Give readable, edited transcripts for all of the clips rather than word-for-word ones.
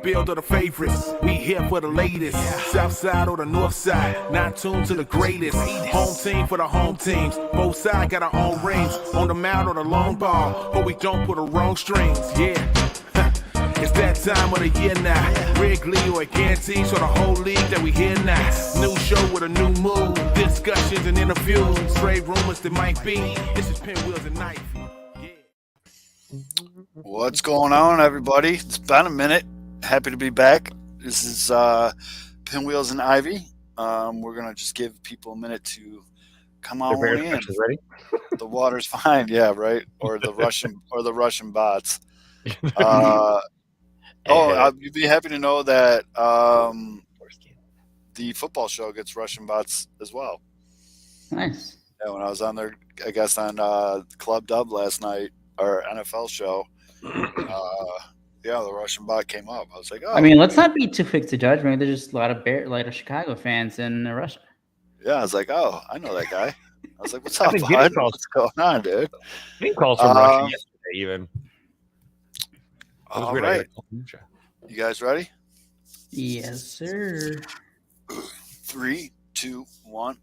Build of the favorites, we here for the latest. South side or the north side, not tuned to the greatest. Home team for the home teams, both sides got our own rings. On the mound or the long ball, but we don't put the wrong strings. Yeah, it's that time of the year now. Wrigley or guarantees for the whole league that we here now. New show with a new mood, discussions and interviews. Straight rumors that might be. This is Pinwheels and Knife. What's going on, everybody? It's been a minute. Happy to be back. This is Pinwheels and Ivy. We're gonna just give people a minute to come on in. Ready? The water's fine, yeah, right. Or the Russian bots. You'd be happy to know that the football show gets Russian bots as well. Nice. Yeah, when I was on there, I guess on Club Dub last night, our NFL show. Yeah, the Russian bot came up. I was like, oh. I mean, let's not be too quick to judge. Maybe there's just a lot of Chicago fans in Russia. Yeah, I was like, oh, I know that guy. I was like, what's up, bud? What's going on, dude? Getting calls from Russia yesterday, even. All right. You guys ready? Yes, sir. 3, 2, 1.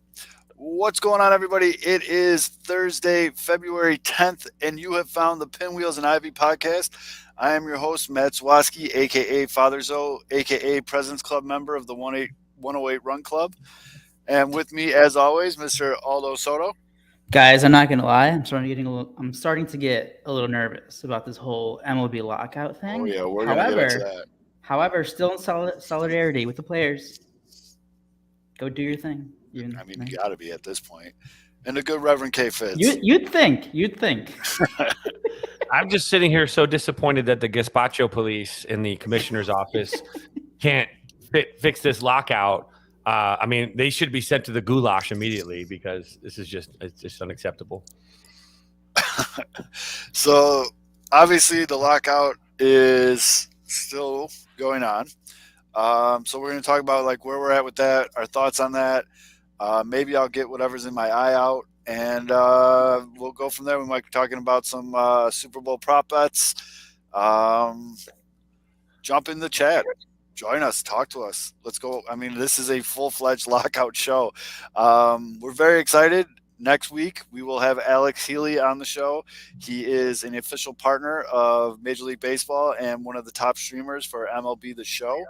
What's going on, everybody? It is Thursday, February 10th, and you have found the Pinwheels and Ivy podcast. I am your host, Matt Zwaski, a.k.a. Father Zoe, a.k.a. President's Club member of the 108 Run Club. And with me, as always, Mr. Aldo Soto. Guys, I'm not going to lie. I'm starting to get a little nervous about this whole MLB Lockout thing. Oh, yeah, we're going to get into that. However, still in solidarity with the players. Go do your thing. You got to be at this point. And a good Reverend K. Fitz. You'd think. I'm just sitting here so disappointed that the gazpacho police in the commissioner's office can't fix this lockout. They should be sent to the goulash immediately because this is just unacceptable. So obviously the lockout is still going on. So we're going to talk about like where we're at with that, our thoughts on that. Maybe I'll get whatever's in my eye out, and we'll go from there. We might be talking about some Super Bowl prop bets. Jump in the chat. Join us. Talk to us. Let's go. I mean, this is a full-fledged lockout show. We're very excited. Next week, we will have Alex Healy on the show. He is an official partner of Major League Baseball and one of the top streamers for MLB The Show.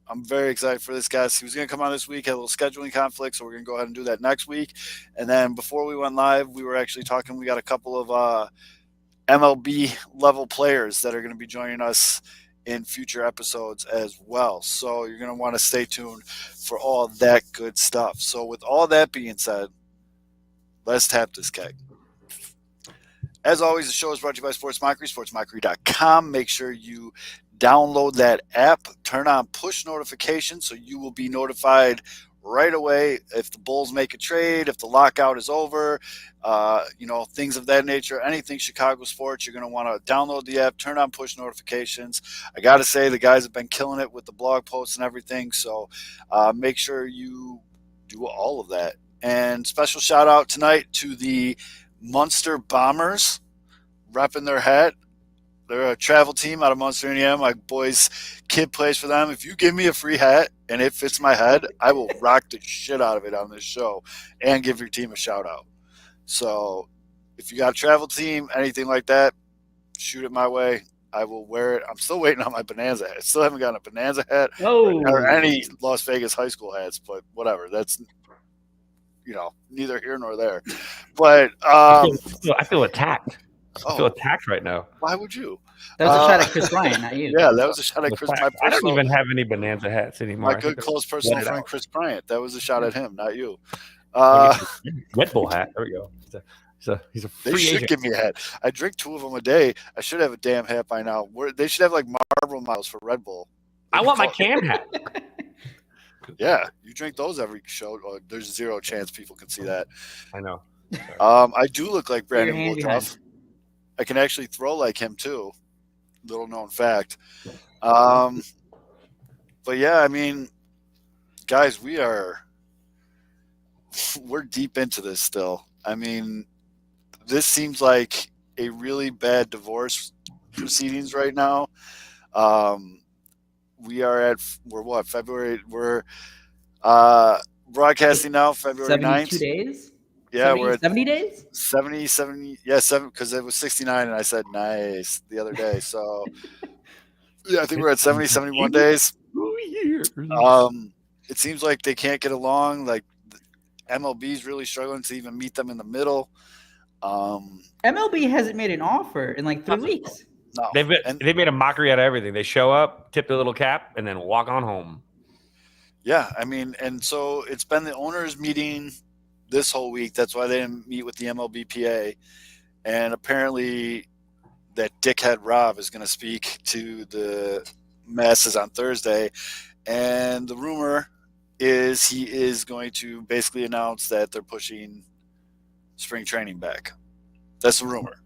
I'm very excited for this guy. He was going to come on this week, had a little scheduling conflict, so we're going to go ahead and do that next week. And then before we went live, we were actually talking. We got a couple of MLB-level players that are going to be joining us in future episodes as well. So you're going to want to stay tuned for all that good stuff. So with all that being said, let's tap this keg. As always, the show is brought to you by Sports Mockery, sportsmockery.com. Make sure you download that app, turn on push notifications so you will be notified right away if the Bulls make a trade, if the lockout is over, things of that nature, anything Chicago sports. You're going to want to download the app, turn on push notifications. I got to say, the guys have been killing it with the blog posts and everything, so make sure you do all of that. And special shout out tonight to the Munster Bombers repping their hat. They're a travel team out of Munster, Indiana. My boy's kid plays for them. If you give me a free hat and it fits my head, I will rock the shit out of it on this show and give your team a shout out. So if you got a travel team, anything like that, shoot it my way. I will wear it. I'm still waiting on my Bonanza hat. Still haven't gotten a Bonanza hat or any Las Vegas high school hats, but whatever. That's, neither here nor there. But I feel attacked. I feel attacked right now. Why would you? That was a shot at Chris Bryant, not you. Yeah, that was a shot at Chris. I don't even have any Bonanza hats anymore. My good close personal friend Chris Bryant. That was a shot at him, not you. Red Bull hat. There we go. He's a free They should agent. give me a hat. I drink 2 of them a day. I should have a damn hat by now. They should have like Marlboro miles for Red Bull. I want my can hat. Yeah, you drink those every show. There's zero chance people can see that. I know. I do look like Brandon Woodruff. I can actually throw like him too. Little known fact. But yeah, I mean, guys, we're deep into this still. I mean, this seems like a really bad divorce proceedings right now. We're what, February? We're broadcasting now, February 72 9th. days? Yeah, we're at 70 days? 70, yeah, 7, because it was 69, and I said nice the other day. So, yeah, I think we're at 70, 71 days. 2 years. It seems like they can't get along. Like, MLB's really struggling to even meet them in the middle. MLB hasn't made an offer in like 3 weeks. No. They made a mockery out of everything. They show up, tip the little cap, and then walk on home. Yeah, I mean, and so it's been the owners meeting this whole week. That's why they didn't meet with the MLBPA. And apparently that dickhead Rob is going to speak to the masses on Thursday. And the rumor is he is going to basically announce that they're pushing spring training back. That's the rumor.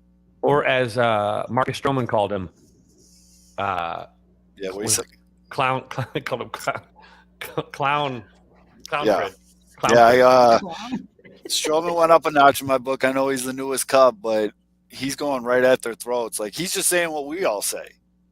Or as Marcus Stroman called him, Yeah, what he said. clown called him clown. Yeah. Fred. Clown Stroman went up a notch in my book. I know he's the newest Cub, but he's going right at their throats. Like, he's just saying what we all say,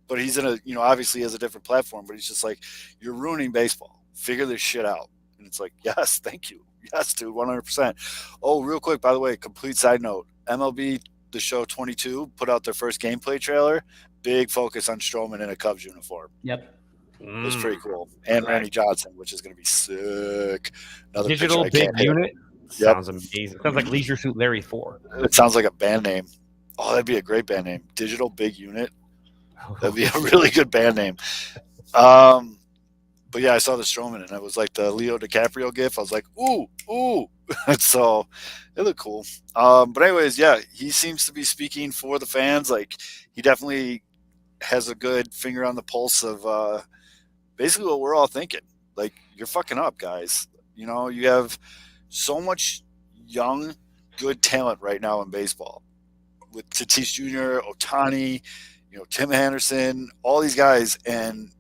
but he's in a, obviously has a different platform, but he's just like, you're ruining baseball. Figure this shit out. And it's like, yes, thank you. Yes, dude, 100%. Oh, real quick, by the way, complete side note, MLB The Show 22 put out their first gameplay trailer. Big focus on Stroman in a Cubs uniform. Yep. It was pretty cool. And Randy Johnson, which is going to be sick. Another Digital big unit. Yep. Sounds amazing. Sounds like Leisure Suit Larry 4. It sounds like a band name. Oh, that'd be a great band name. Digital Big Unit. That'd be a really good band name. But yeah, I saw the Stroman, and it was like the Leo DiCaprio gif. I was like, ooh. So it looked cool. But anyways, yeah, he seems to be speaking for the fans. Like, he definitely has a good finger on the pulse of basically what we're all thinking. Like, you're fucking up, guys. You have so much young, good talent right now in baseball. With Tatis Jr., Ohtani, Tim Anderson, all these guys, and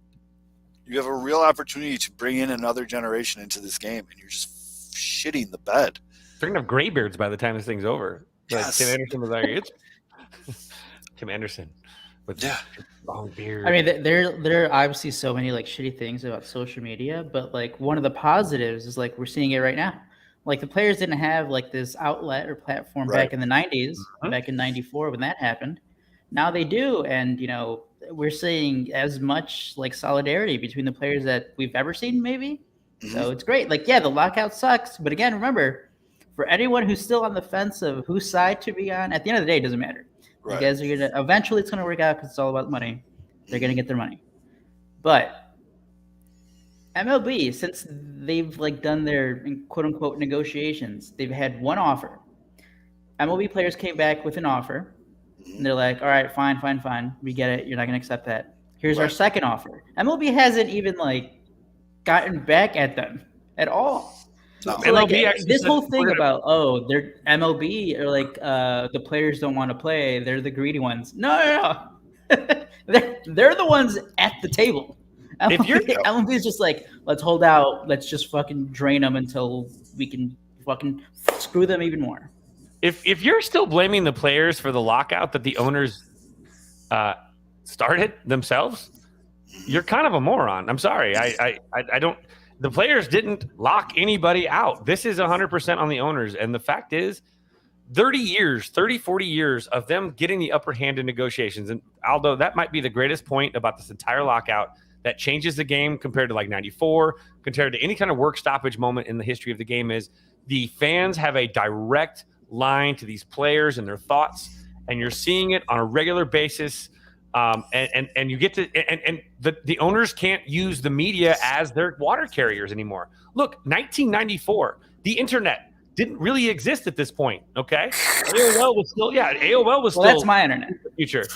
you have a real opportunity to bring in another generation into this game, and you're just shitting the bed. They're gonna have graybeards by the time this thing's over. Yes. Tim Anderson was like, it's Tim Anderson with long beard. I mean, there are obviously so many like shitty things about social media, but like one of the positives is like we're seeing it right now. Like, the players didn't have like this outlet or platform back in the 90s, back in 94 when that happened. Now they do, and we're seeing as much like solidarity between the players that we've ever seen, maybe. So it's great. Like, yeah, the lockout sucks, but again, remember, for anyone who's still on the fence of whose side to be on, at the end of the day, it doesn't matter. Right. You guys are gonna eventually, it's gonna work out because it's all about money. They're gonna get their money, but MLB, since they've like done their quote unquote negotiations, they've had one offer. MLB players came back with an offer, and they're like, all right, fine. We get it. You're not going to accept that. Here's our second offer. MLB hasn't even like gotten back at them at all. No. So, like, MLB this whole thing about, they're MLB or like the players don't want to play. They're the greedy ones. No. they're the ones at the table. MLB is just like, let's hold out. Let's just fucking drain them until we can fucking screw them even more. If you're still blaming the players for the lockout that the owners started themselves, you're kind of a moron. I'm sorry. I don't. The players didn't lock anybody out. This is 100% on the owners. And the fact is, 40 years of them getting the upper hand in negotiations. And Aldo, that might be the greatest point about this entire lockout that changes the game compared to like 94, compared to any kind of work stoppage moment in the history of the game, is the fans have a direct line to these players and their thoughts, and you're seeing it on a regular basis. And you get to, and the owners can't use the media as their water carriers anymore. Look, 1994, the internet didn't really exist at this point. Okay. AOL was still, still. That's my internet. Future.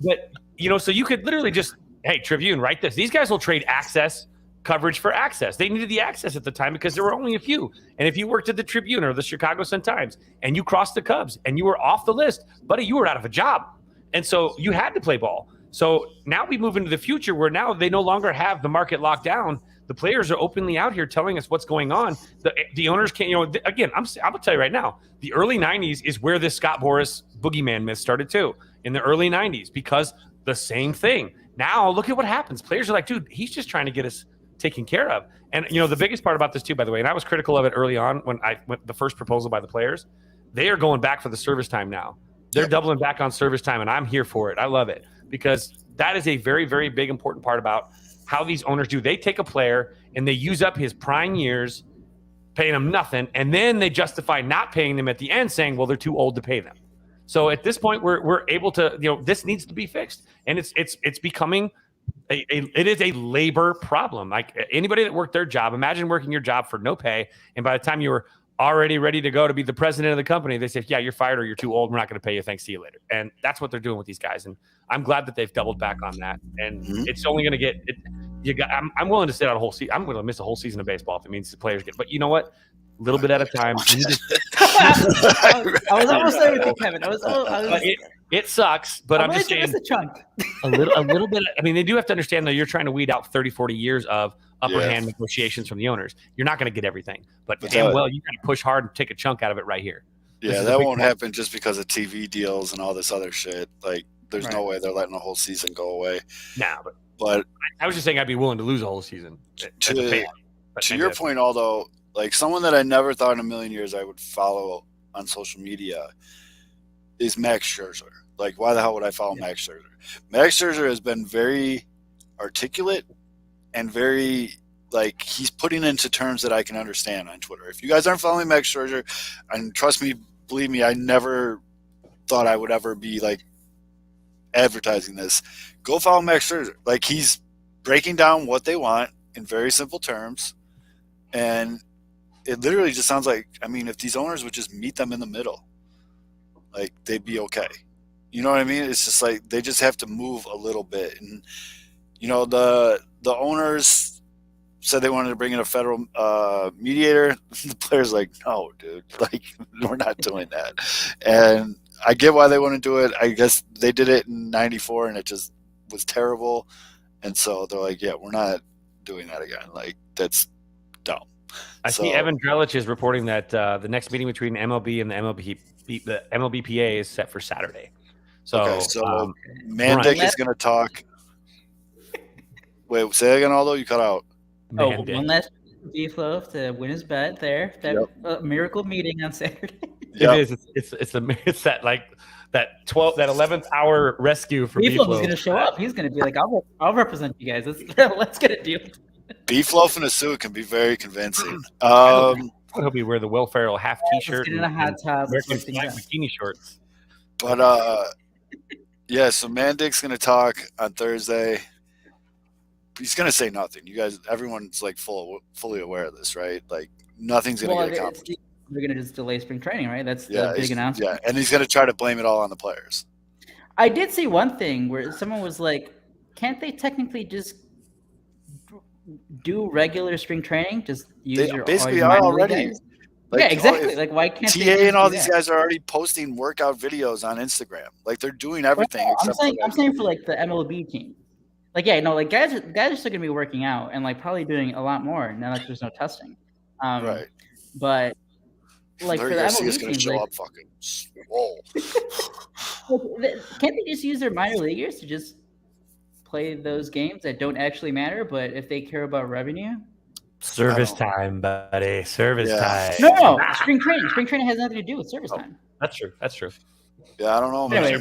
But, so you could literally just, hey, Tribune, write this. These guys will trade access coverage for access. They needed the access at the time because there were only a few. And if you worked at the Tribune or the Chicago Sun-Times and you crossed the Cubs and you were off the list, buddy, you were out of a job. And so you had to play ball. So now we move into the future where now they no longer have the market locked down. The players are openly out here telling us what's going on. The owners can't, again, I'm going to tell you right now, the early 90s is where this Scott Boras boogeyman myth started too, in the early 90s, because the same thing. Now look at what happens. Players are like, dude, he's just trying to get us taken care of. And the biggest part about this too, by the way, and I was critical of it early on when I went the first proposal by the players, they are going back for the service time now. They're doubling back on service time, and I'm here for it. I love it because that is a very, very big important part about how these owners do. They take a player and they use up his prime years, paying him nothing, and then they justify not paying them at the end, saying, well, they're too old to pay them. So at this point, we're able to, this needs to be fixed, and it's becoming it is a labor problem. Like anybody that worked their job, imagine working your job for no pay, and by the time you were already ready to go to be the president of the company, they say, yeah, you're fired or you're too old. We're not going to pay you. Thanks, see you later. And that's what they're doing with these guys. And I'm glad that they've doubled back on that. And it's only going to get I'm willing to sit out a whole season. I'm going to miss a whole season of baseball if it means the players get. But you know what? A little bit at a time. I was almost there with you, Kevin. It sucks, but I'm just saying a chunk. a little bit. I mean, they do have to understand that you're trying to weed out 30, 40 years of upper hand negotiations from the owners. You're not going to get everything, but damn well, you got to push hard and take a chunk out of it right here. Yeah, that won't happen just because of TV deals and all this other shit. Like, there's no way they're letting a whole season go away. Nah, but I was just saying I'd be willing to lose a whole season. To your point, although, like someone that I never thought in a million years I would follow on social media is Max Scherzer. Like, why the hell would I follow Max Scherzer? Max Scherzer has been very articulate and very, like, he's putting into terms that I can understand on Twitter. If you guys aren't following Max Scherzer, and trust me, believe me, I never thought I would ever be, like, advertising this. Go follow Max Scherzer. Like, he's breaking down what they want in very simple terms, and it literally just sounds like, I mean, if these owners would just meet them in the middle, like, they'd be okay. You know what I mean? It's just like they just have to move a little bit. And, the owners said they wanted to bring in a federal mediator. The players like, no, dude, like, we're not doing that. And I get why they want to do it. I guess they did it in 94 and it just was terrible. And so they're like, yeah, we're not doing that again. Like, that's dumb. I see Evan Drellich is reporting that the next meeting between MLB and the MLBPA is set for Saturday. So, Mandic is going to talk. Wait, say again, Although you cut out. One last D-Flow to win his bet there. That miracle meeting on Saturday. It is. It's that like that 11th hour rescue for D-Flow is going to show up. He's going to be like, I'll represent you guys. Let's get a deal. B-Fluff in a suit can be very convincing. I hope you wear the Will Ferrell half T-shirt and a hot top, bikini shorts. But so Mandic's going to talk on Thursday. He's going to say nothing. You guys, everyone's like fully aware of this, right? Like, nothing's going to get accomplished. They're going to just delay spring training, right? That's the big announcement. Yeah, and he's going to try to blame it all on the players. I did see one thing where someone was like, can't they technically just do regular spring training? Just use they basically are already. Like, yeah, exactly. Like, why can't TA and all these guys are already posting workout videos on Instagram? Like, they're doing everything. I'm saying for like the MLB team. Like, guys are still gonna be working out and like probably doing a lot more now that there's no testing. Right. But like for the MLB team, show up fucking swole. Can't they just use their minor leaguers to just play those games that don't actually matter, but if they care about revenue? Service time, buddy. Service time. No, spring training. Spring training has nothing to do with service time. That's true. Yeah, I don't know. Anyway,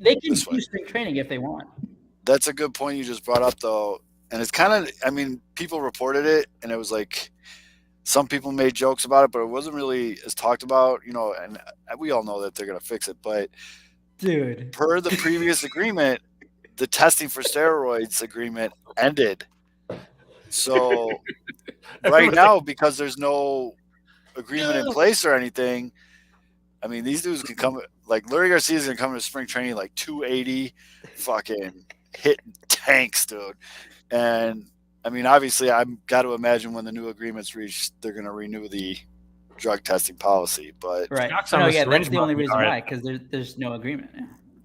they can do spring training if they want. That's a good point you just brought up, though. And it's kind of, I mean, people reported it, and it was like some people made jokes about it, but it wasn't really as talked about, and we all know that they're going to fix it. But, dude, per the previous agreement, the testing for steroids agreement ended. So right now, because there's no agreement in place or anything, I mean, these dudes can come, like Lurie Garcia's going to come to spring training like 280, fucking hitting tanks, dude. And I mean, obviously, I've got to imagine when the new agreement's reached, they're going to renew the drug testing policy. But right, that's the only reason why, because there's no agreement.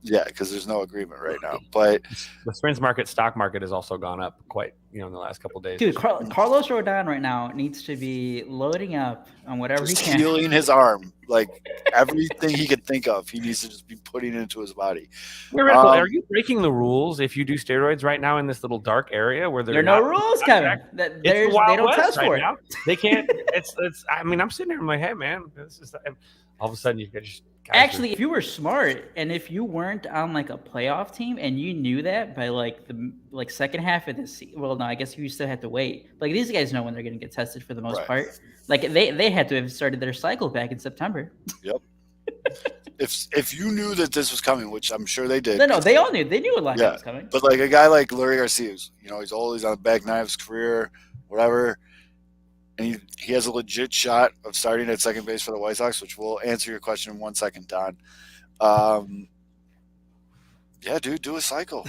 Yeah, because there's no agreement right now. But The Springs stock market has also gone up quite, in the last couple of days. Dude, Carlos Rodon right now needs to be loading up on whatever just he can. healing his arm, like everything he could think of, he needs to just be putting into his body. Are you breaking the rules if you do steroids right now in this little dark area where there are no rules, Kevin? They don't test for it. Now. They can't. It's. I mean, I'm sitting here. I'm like, hey, man, this is. All of a sudden, you could just. Actually, if you were smart and if you weren't on like a playoff team and you knew that by like the second half of this season, well, no, I guess you still have to wait. Like these guys know when they're going to get tested for the most part. Like they had to have started their cycle back in September. Yep. If you knew that this was coming, which I'm sure they did. No, they all knew. They knew a lockout was coming. But like a guy like Lurie Garcia, he's old, he's on the back nine of his career, whatever. And he has a legit shot of starting at second base for the White Sox, which will answer your question in 1 second, Don. Yeah, dude, do a cycle.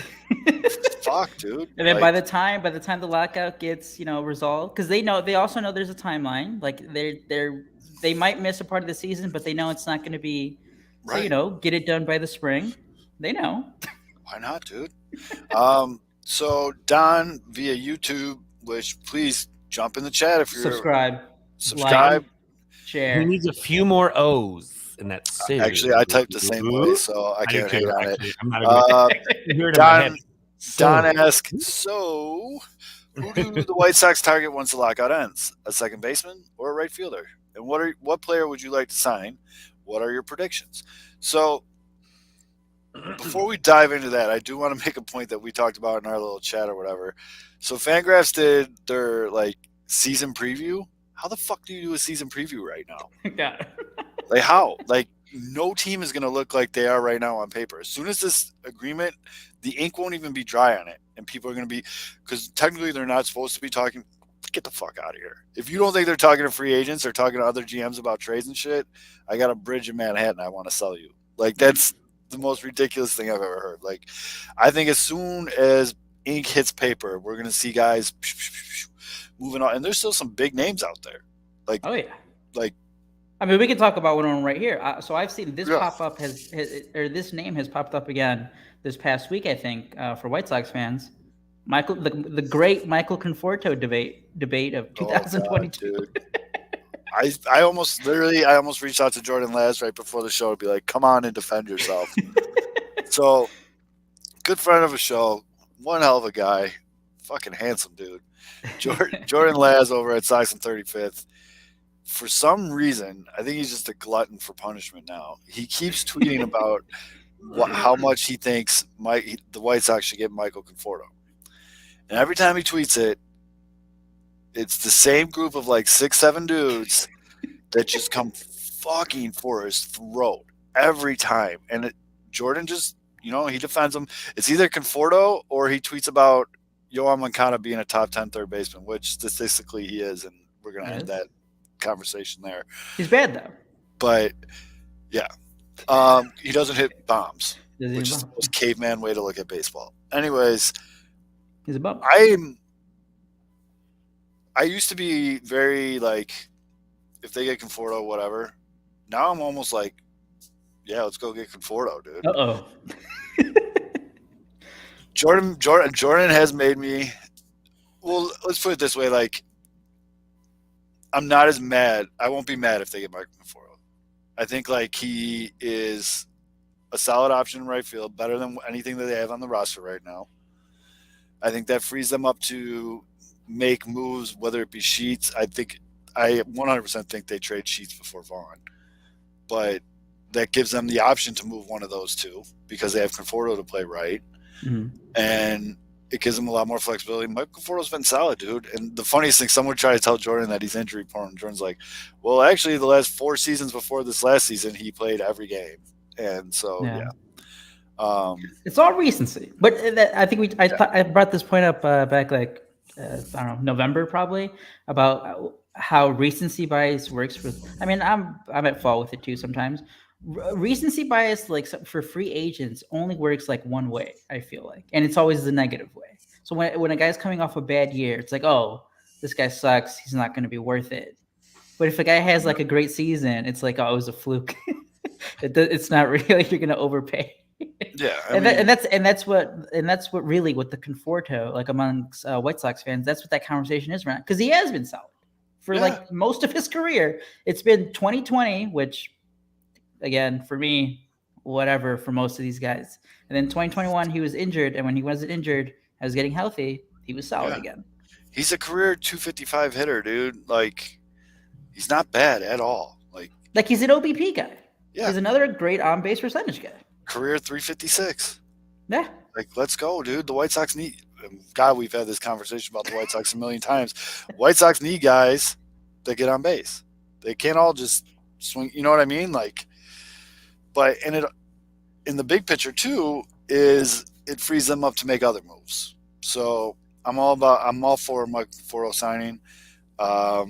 Fuck, dude. And then by the time the lockout gets resolved, because they also know there's a timeline. Like they might miss a part of the season, but they know it's not going to be. Right. So, get it done by the spring. They know. Why not, dude? So Don via YouTube, which please jump in the chat if you're subscribe, like, share. He needs a few more O's in that series. Actually, I typed the same way, so I can't hate on it. I'm not Don asks, so who do the White Sox target once the lockout ends? A second baseman or a right fielder? And what player would you like to sign? What are your predictions? So before we dive into that, I do want to make a point that we talked about in our little chat or whatever. So Fangraphs did their season preview. How the fuck do you do a season preview right now? Yeah. Like how? Like no team is going to look like they are right now on paper. As soon as this agreement, the ink won't even be dry on it. And people are going to be, because technically they're not supposed to be talking. Get the fuck out of here. If you don't think they're talking to free agents or talking to other GMs about trades and shit, I got a bridge in Manhattan I want to sell you. Like that's the most ridiculous thing I've ever heard. Like I think as soon as ink hits paper, we're going to see guys moving on. And there's still some big names out there. Like, oh yeah. Like, I mean, we can talk about one right here. So I've seen this pop up or this name has popped up again this past week, I think, for White Sox fans. Michael, the great Michael Conforto debate of 2022. Oh, God, I almost reached out to Jordan Laz right before the show to be like, come on and defend yourself. So, good friend of the show, one hell of a guy, fucking handsome dude. Jordan Laz over at Sox and 35th. For some reason, I think he's just a glutton for punishment now. He keeps tweeting about how much he thinks the White Sox should get Michael Conforto. And every time he tweets it, it's the same group of 6-7 dudes that just come fucking for his throat every time. And Jordan just, he defends him. It's either Conforto or he tweets about Yoan Moncada being a top 10 third baseman, which statistically he is. And we're going to end that conversation there. He's bad, though. But, yeah. He doesn't hit bombs, which is the most caveman way to look at baseball. Anyways, he's a bum. I used to be very if they get Conforto, whatever. Now I'm almost yeah, let's go get Conforto, dude. Uh-oh. Jordan has made me. Well, let's put it this way: I'm not as mad. I won't be mad if they get Michael Conforto. I think he is a solid option in right field, better than anything that they have on the roster right now. I think that frees them up to make moves, whether it be Sheets. I 100% think they trade Sheets before Vaughn. But that gives them the option to move one of those two because they have Conforto to play right. Mm-hmm. And it gives them a lot more flexibility. Michael Conforto's been solid, dude. And the funniest thing, someone tried to tell Jordan that he's injury prone. Jordan's like, well, actually, the last 4 seasons before this last season, he played every game. And so, yeah. It's all recency, but I think I brought this point up back I don't know, November probably, about how recency bias works I mean, I'm at fault with it too sometimes. Recency bias, for free agents, only works one way. I feel like, and it's always the negative way. So when a guy's coming off a bad year, it's oh, this guy sucks. He's not going to be worth it. But if a guy has a great season, it's oh, it was a fluke. It's not really you're going to overpay. Yeah, that's what really what the Conforto like amongst White Sox fans. That's what that conversation is around because he has been solid for like most of his career. It's been 2020, which again for me, whatever for most of these guys. And then 2021, he was injured, and when he wasn't injured, I was getting healthy. He was solid again. He's a career 255 hitter, dude. Like, he's not bad at all. Like he's an OBP guy. Yeah. He's another great on base percentage guy. Career 356. Yeah. Like, let's go, dude. The White Sox need. God, we've had this conversation about the White Sox a million times. White Sox need guys that get on base. They can't all just swing. You know what I mean? Like, but in the big picture too is it frees them up to make other moves. So I'm all for Mike Foro signing. But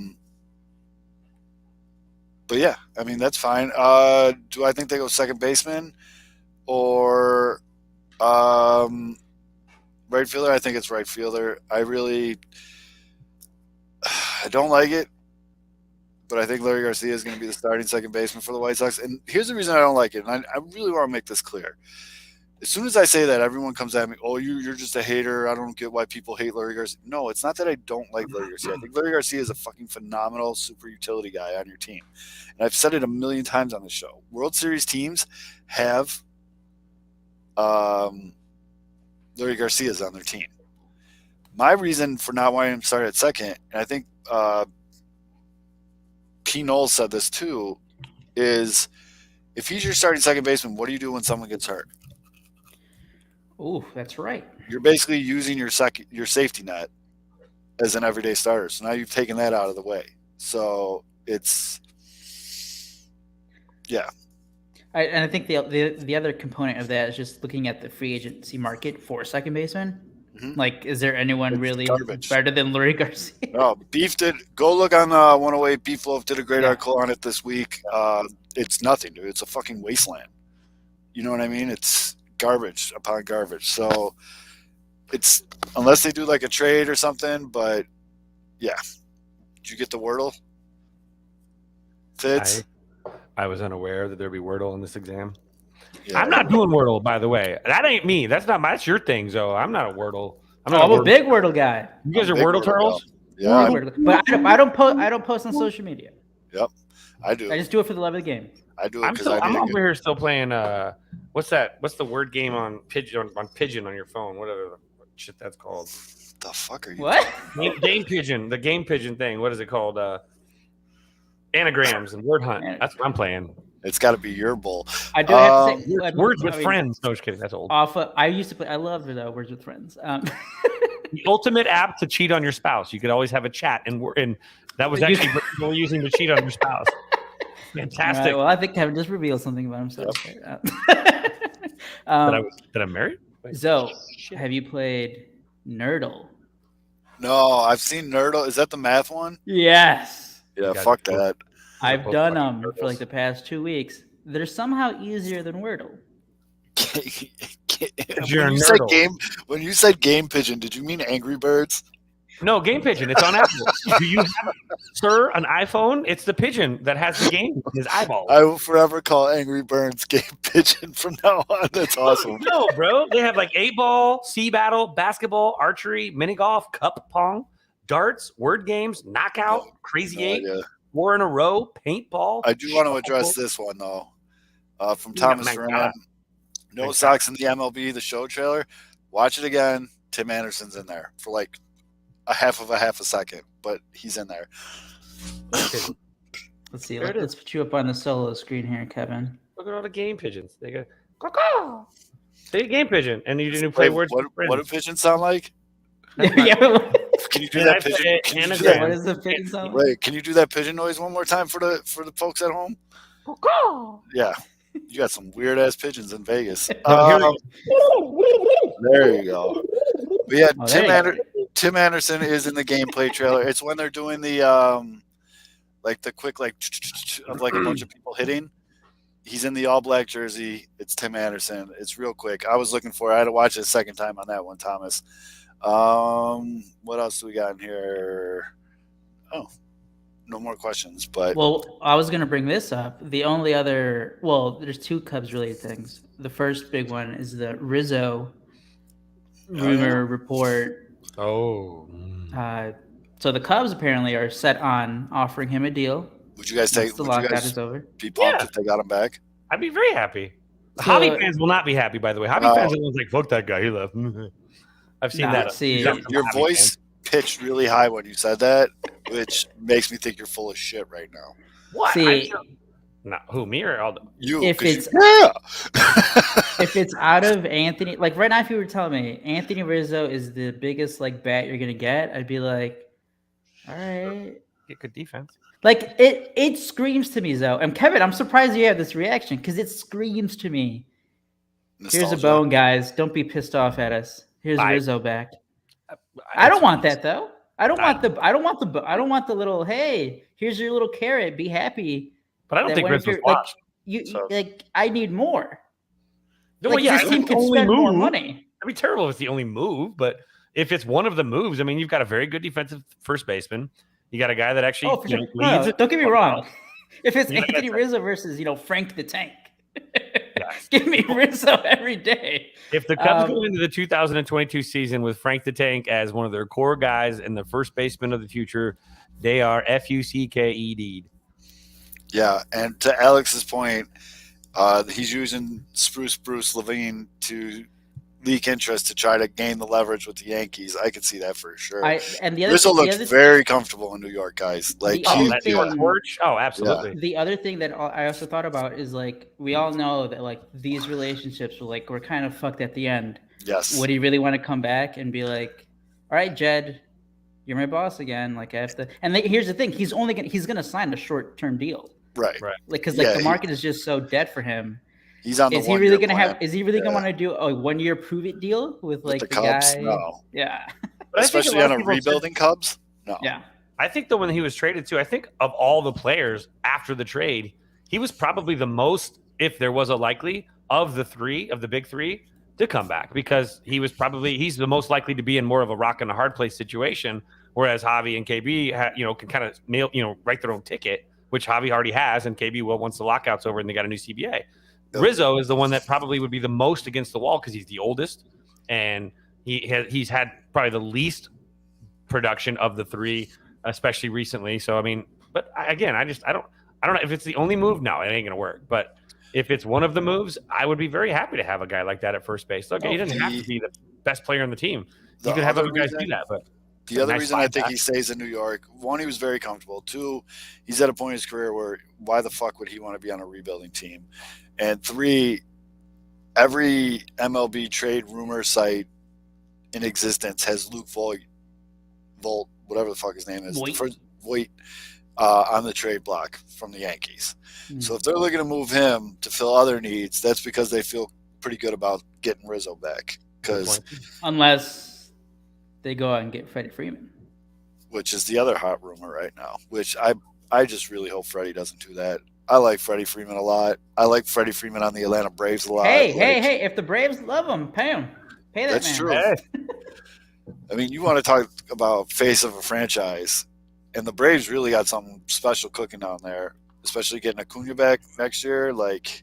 yeah, I mean that's fine. Do I think they go second baseman or right fielder? I think it's right fielder. I don't like it, but I think Larry Garcia is going to be the starting second baseman for the White Sox. And here's the reason I don't like it, and I really want to make this clear. As soon as I say that, everyone comes at me, oh, you're just a hater. I don't get why people hate Larry Garcia. No, it's not that I don't like Larry Garcia. I think Larry Garcia is a fucking phenomenal super utility guy on your team. And I've said it a million times on the show. World Series teams have Larry Garcia's on their team. My reason for not wanting him to start at second, and I think P. Knowles said this too, is if he's your starting second baseman, what do you do when someone gets hurt? Oh, that's right. You're basically using your safety net as an everyday starter. So now you've taken that out of the way. So it's, yeah. And I think the other component of that is just looking at the free agency market for second baseman. Mm-hmm. Like, is there anyone really better than Larry Garcia? No, Beef did. Go look on 108. Beef Loaf did a great article on it this week. It's nothing, dude. It's a fucking wasteland. You know what I mean? It's garbage upon garbage. So it's unless they do like a trade or something. But yeah, did you get the Wordle? Fitz? I was unaware that there'd be Wordle in this exam. Yeah. I'm not doing Wordle, by the way. That ain't me. That's your thing, Zoe. I'm not a Wordle. I'm a big Wordle guy. You guys are Wordle turtles? Yeah. But I don't post on social media. Yep. I do. I just do it for the love of the game. I do it because I'm over here still playing what's that? What's the word game on Pigeon on your phone? Whatever the shit that's called. The fuck are you? What? Game Pigeon. The Game Pigeon thing. What is it called? Anagrams and Word Hunt. That's what I'm playing. It's got to be your bull. I do have to say Words with Friends. No, just kidding. That's old. I used to play. I love Words with Friends. The ultimate app to cheat on your spouse. You could always have a chat, and that was actually what people were using to cheat on your spouse. Fantastic. Right, well, I think Kevin just revealed something about himself. Yep. That I'm married. So, have you played Nerdle? No, I've seen Nerdle. Is that the math one? Yes. Yeah, fuck that. I've done them for like the past 2 weeks. They're somehow easier than Wordle. When you said Game Pigeon, did you mean Angry Birds? No, Game Pigeon. It's on Apple. Do you have, sir, an iPhone? It's the pigeon that has the game in his eyeball. I will forever call Angry Birds Game Pigeon from now on. That's awesome. No, bro. They have like 8-ball, sea battle, basketball, archery, mini golf, cup pong, darts, word games, knockout, crazy eight, 4 in a row, paintball. I do want to address this one though. From Thomas Ferman. No Sox in the MLB, the show trailer. Watch it again. Tim Anderson's in there for like a half a second, but he's in there. Let's see. Let's put you up on the solo screen here, Kevin. Look at all the game pigeons. They go, caw. Say game pigeon, and you didn't play words. What do pigeons sound like? Yeah. Can you do that pigeon? What is the pigeon sound? Wait, can you do that pigeon noise one more time for the folks at home? Yeah. You got some weird ass pigeons in Vegas. There you go. But yeah, Tim Anderson is in the gameplay trailer. It's when they're doing the like the quick of like a bunch of people hitting. He's in the all black jersey. It's Tim Anderson. It's real quick. I was looking for it. I had to watch it a second time on that one, Thomas. What else do we got in here? Oh, more questions. But Well, I was going to bring this up. The only other, there's two Cubs related things. The first big one is the Rizzo rumor report. Oh. So the Cubs apparently are set on offering him a deal. would you guys take? The Would you lockout guys is over. be pumped if they got him back? I'd be very happy. So- Hobby fans will not be happy, by the way. Hobby fans are the ones like, fuck that guy, he left. I've seen that. See, Your voice pitched really high when you said that, which makes me think you're full of shit right now. What? See, no, who, me or Aldo? You, if it's if it's out of Anthony, like right now, if you were telling me Anthony Rizzo is the biggest like bat you're gonna get, I'd be like, all right. Get good defense. Like it screams to me, though. And Kevin, I'm surprised you have this reaction because it screams to me. nostalgia. Here's a bone, guys. Don't be pissed off at us. Here's Rizzo back. I don't want that though. I don't want the little, hey, here's your little carrot. Be happy. But I don't think Rizzo's watched. I need more. No, Like, this team can spend more money. That'd be terrible if it's the only move, but if it's one of the moves, I mean, you've got a very good defensive first baseman. You got a guy that actually sure. leads it. Don't get me wrong. If it's Anthony Rizzo versus, Frank the Tank, give me Rizzo every day. If the Cubs go into the 2022 season with Frank the Tank as one of their core guys and the first baseman of the future, they are FUCKED. Yeah, and to Alex's point, he's using Spruce Bruce Levine to leak interest to try to gain the leverage with the Yankees. I can see that for sure. Rizzo looks very comfortable in New York, guys. Like, absolutely. The other thing that I also thought about is like we all know that like these relationships were kind of fucked at the end. Yes. Would he really want to come back and be like, "All right, Jed, you're my boss again"? Like I have to. And here's the thing: he's gonna sign a short-term deal. Right. Like because the market is just so dead for him. He's on the Is he really gonna want to do a 1-year prove it deal with like the Cubs? guy? No. Yeah. Especially on a rebuilding Cubs? No. Yeah. I think that when he was traded too, I think of all the players after the trade, he was probably the most, if there was a likely, of the big three to come back because he's the most likely to be in more of a rock and a hard place situation. Whereas Javi and KB, can kind of write their own ticket, which Javi already has, and KB will once the lockout's over and they got a new CBA. Rizzo is the one that probably would be the most against the wall because he's the oldest and he's had probably the least production of the three, especially recently. So I mean, but again, I don't know if it's the only move. No, it ain't gonna work. But if it's one of the moves, I would be very happy to have a guy like that at first base. Look, he doesn't have to be the best player on the team. You could have other guys do that, but. The other reason I think he stays in New York, one, he was very comfortable. Two, he's at a point in his career where why the fuck would he want to be on a rebuilding team? And three, every MLB trade rumor site in existence has Luke Voigt, whatever the fuck his name is, Voigt on the trade block from the Yankees. Mm-hmm. So if they're looking to move him to fill other needs, that's because they feel pretty good about getting Rizzo back. Unless they go out and get Freddie Freeman, which is the other hot rumor right now, which I just really hope Freddie doesn't do that. I like Freddie Freeman a lot. I like Freddie Freeman on the Atlanta Braves a lot. Hey, if the Braves love him, pay him. Pay that That's man. True. I mean, you want to talk about face of a franchise, and the Braves really got something special cooking down there, especially getting Acuna back next year. Like,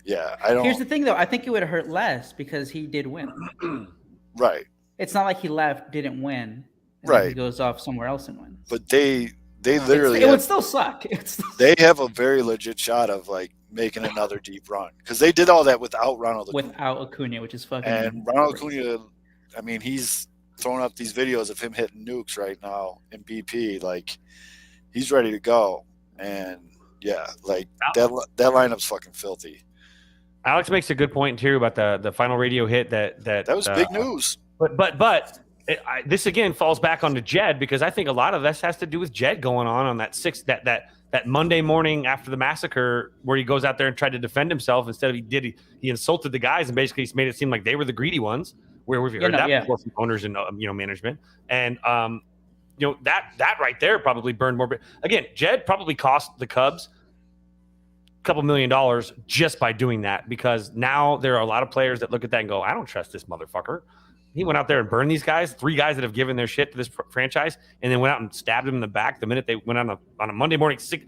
yeah, I don't. Here's the thing, though. I think it would have hurt less because he did win. Right. It's not like he left, didn't win, and right? He goes off somewhere else and wins. But they literally it would still suck. They have a very legit shot of like making another deep run because they did all that without Ronald Acuna. Without Acuna, which is fucking. And Ronald Acuna, I mean, he's throwing up these videos of him hitting nukes right now in BP. Like, he's ready to go. And yeah, like that lineup's fucking filthy. Alex makes a good point too about the final radio hit that was big news. But this again falls back onto Jed because I think a lot of this has to do with Jed going on that Monday morning after the massacre where he goes out there and tried to defend himself instead of he insulted the guys and basically made it seem like they were the greedy ones. Where we've heard that before from owners and management, and that right there probably burned more. Again, Jed probably cost the Cubs couple $1 million just by doing that, because now there are a lot of players that look at that and go, I don't trust this motherfucker. He went out there and burned these guys, 3 guys that have given their shit to this franchise, and then went out and stabbed them in the back the minute they went on a Monday morning, 6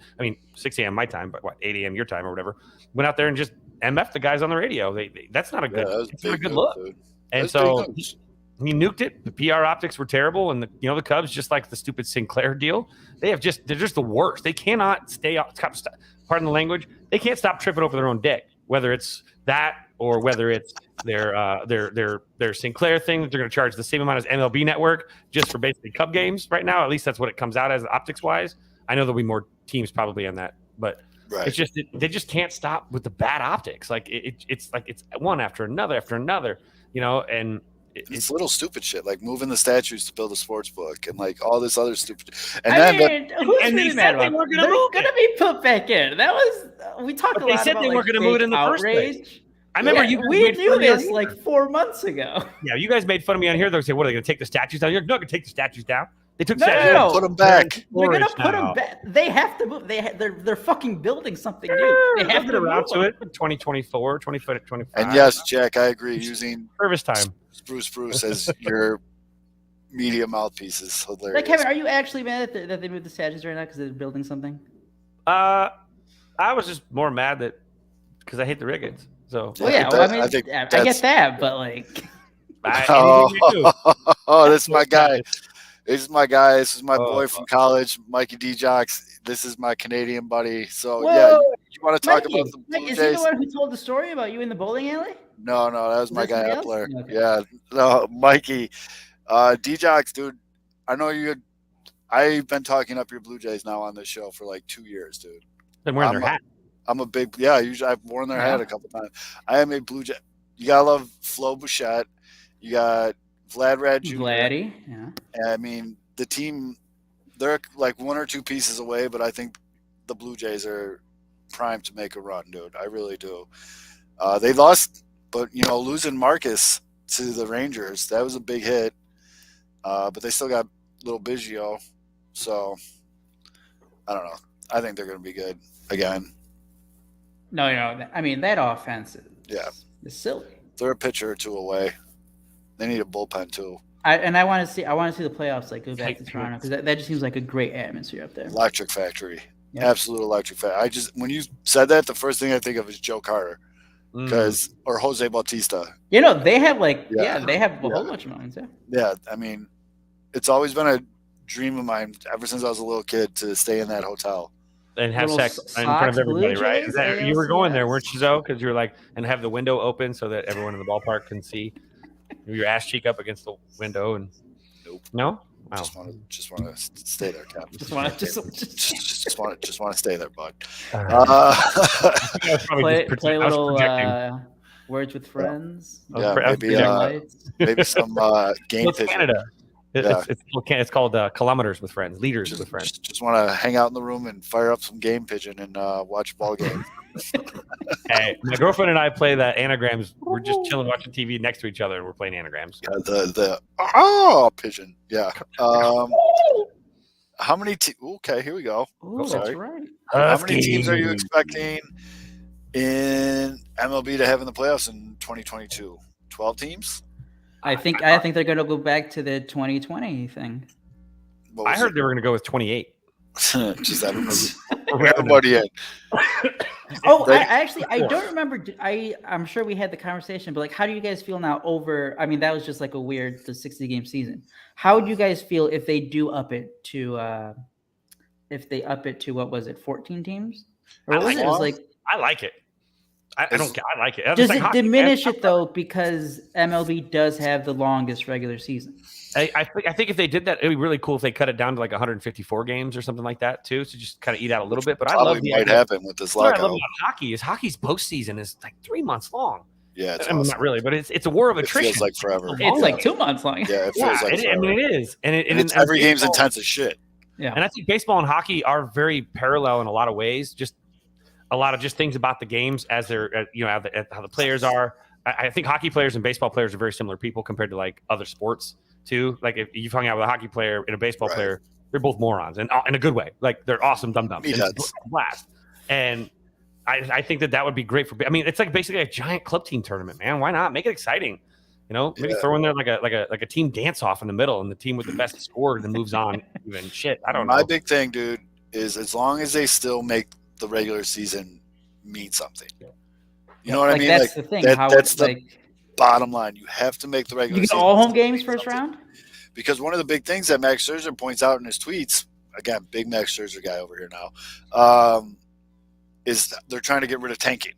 a.m. my time, but 8 a.m. your time or whatever. Went out there and just MF'd the guys on the radio. That's not a good, look. Dude. And so he nuked it. The PR optics were terrible, and the Cubs, just like the stupid Sinclair deal, they're just the worst. They cannot pardon the language, they can't stop tripping over their own dick, whether it's that or whether it's their Sinclair thing that they're going to charge the same amount as MLB Network just for basically Cub games right now. At least that's what it comes out as optics wise. I know there'll be more teams probably on that, but it's just they just can't stop with the bad optics. Like it's one after another, and it's little stupid shit like moving the statues to build a sports book and like all this other stupid. And who's mad about? They're going to be put back in. That was we talked a lot about. They said they weren't going to move it in the first place. I remember we knew this like 4 months ago. Yeah, you guys made fun of me on here. They say, "What are they going to take the statues down?" You're not going to take the statues down. They took statues down. Put them back. We're going to put them back. They have to move. They're fucking building something new. They have to around to it. 2024, 2025. And yes, Jack, I agree. Using service time. Bruce as your media mouthpiece is hilarious. Like, Kevin, are you actually mad that they moved the statues right now because they're building something? I was just more mad because I hate the Riggins. So, I get that, but like, this is my guy. This is my guy. This is my boy from college, Mikey D. Jocks. This is my Canadian buddy. So you want to talk about the Blue Jays? Is he the one who told the story about you in the bowling alley? No, that was my guy up there. Okay. Yeah, no, Mikey, D. Jocks, dude. I know I've been talking up your Blue Jays now on this show for like 2 years, dude. Been wearing their hat. I'm a big, usually I've worn their hat a couple times. I am a Blue Jay. You got to love Flo Bichette. You got Vlad Rad Jr. Vladdy, yeah. And I mean, the team, they're like 1 or 2 pieces away, but I think the Blue Jays are primed to make a run, dude. I really do. They lost, but, losing Marcus to the Rangers, that was a big hit. But they still got little Biggio. So, I don't know. I think they're going to be good again. No, I mean, that offense is silly. They're a pitcher or 2 away. They need a bullpen too. I want to see the playoffs like go back to Toronto because that just seems like a great atmosphere up there. Electric Factory, absolute electric factory. When you said that, the first thing I think of is Joe Carter, or Jose Bautista. They have they have a whole bunch of moments. Yeah, I mean, it's always been a dream of mine ever since I was a little kid to stay in that hotel. And have sex in front of everybody, right? You were going there, weren't you, Zoe? Because you were like, and have the window open so that everyone in the ballpark can see your ass cheek up against the window. And nope, no, just want to stay there, Cap. Just want to stay there, bud. Play a little Words with Friends. Maybe some game pitching. Canada. It's called Kilometers with Friends, Liters with Friends. Just want to hang out in the room and fire up some game pigeon and watch a ball game. Hey, my girlfriend and I play the anagrams. We're just chilling, watching TV next to each other, and we're playing anagrams. Yeah, the pigeon. Yeah. How many? Okay, here we go. Ooh, that's right. How many teams are you expecting in MLB to have in the playoffs in 2022? 12 teams. I think they're going to go back to the 2020 thing. I heard they were going to go with 28. Just everybody in. I don't remember. I'm sure we had the conversation, but like, how do you guys feel now over? I mean, that was just like the 60-game season. How would you guys feel if they do up it to, what was it, 14 teams? Or I like it. I don't care. I like it. Does it diminish it though because MLB does have the longest regular season? I think if they did that, it'd be really cool if they cut it down to like 154 games or something like that too. So just kind of eat out a little bit. But I love the might happen with this lockout. What I love about hockey is hockey's postseason is like 3 months long. Yeah, I mean, not really, but it's a war of attrition. It feels like forever. It's like 2 months long. Yeah, it feels like forever. I mean, it is, and every game's intense as shit. Yeah, and I think baseball and hockey are very parallel in a lot of ways. Just a lot of things about the games as they're how the players are. I think hockey players and baseball players are very similar people compared to like other sports too. Like if you've hung out with a hockey player and a baseball player, they're both morons and in a good way. Like they're awesome dum-dums. Blast. And I think that would be great for. I mean, it's like basically a giant club team tournament, man. Why not make it exciting? You know, maybe throw in there like a team dance off in the middle, and the team with the best score then moves on. Even shit, I don't know. My big thing, dude, is as long as they still make the regular season mean something. You know what I mean? That's the thing. That's the bottom line. You have to make the regular season. You get all home games first round? Because one of the big things that Max Scherzer points out in his tweets, again, big Max Scherzer guy over here now, is they're trying to get rid of tanking.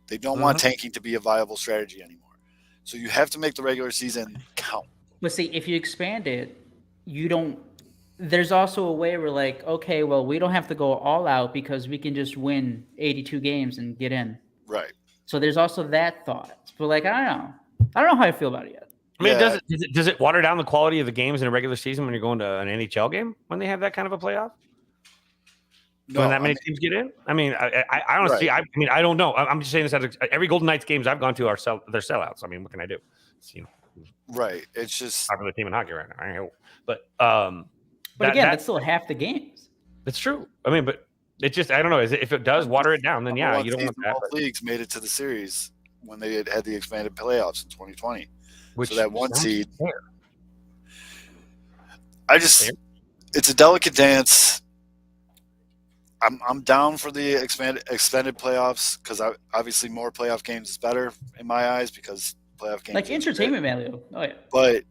They don't want tanking to be a viable strategy anymore. So you have to make the regular season count. But see, if you expand it, you don't. There's also a way where, like, okay, well, we don't have to go all out because we can just win 82 games and get in. Right. So there's also that thought. But like, I don't know how I feel about it yet. I mean, does it water down the quality of the games in a regular season when you're going to an NHL game when they have that kind of a playoff? No, when that many teams get in? I mean, I honestly, I mean, I don't know. I'm just saying this. Every Golden Knights games I've gone to are they're sellouts. I mean, what can I do? It's, right. It's just popular team in hockey right now. I know. But again, that's still half the games. That's true. I mean, but it just, I don't know. If it does water it down, then yeah, you don't want that. Both leagues made it to the series when they had the expanded playoffs in 2020. Which so that one seed. Fair. It's a delicate dance. I'm down for the extended playoffs because obviously more playoff games is better in my eyes because playoff games like entertainment value. Oh yeah, but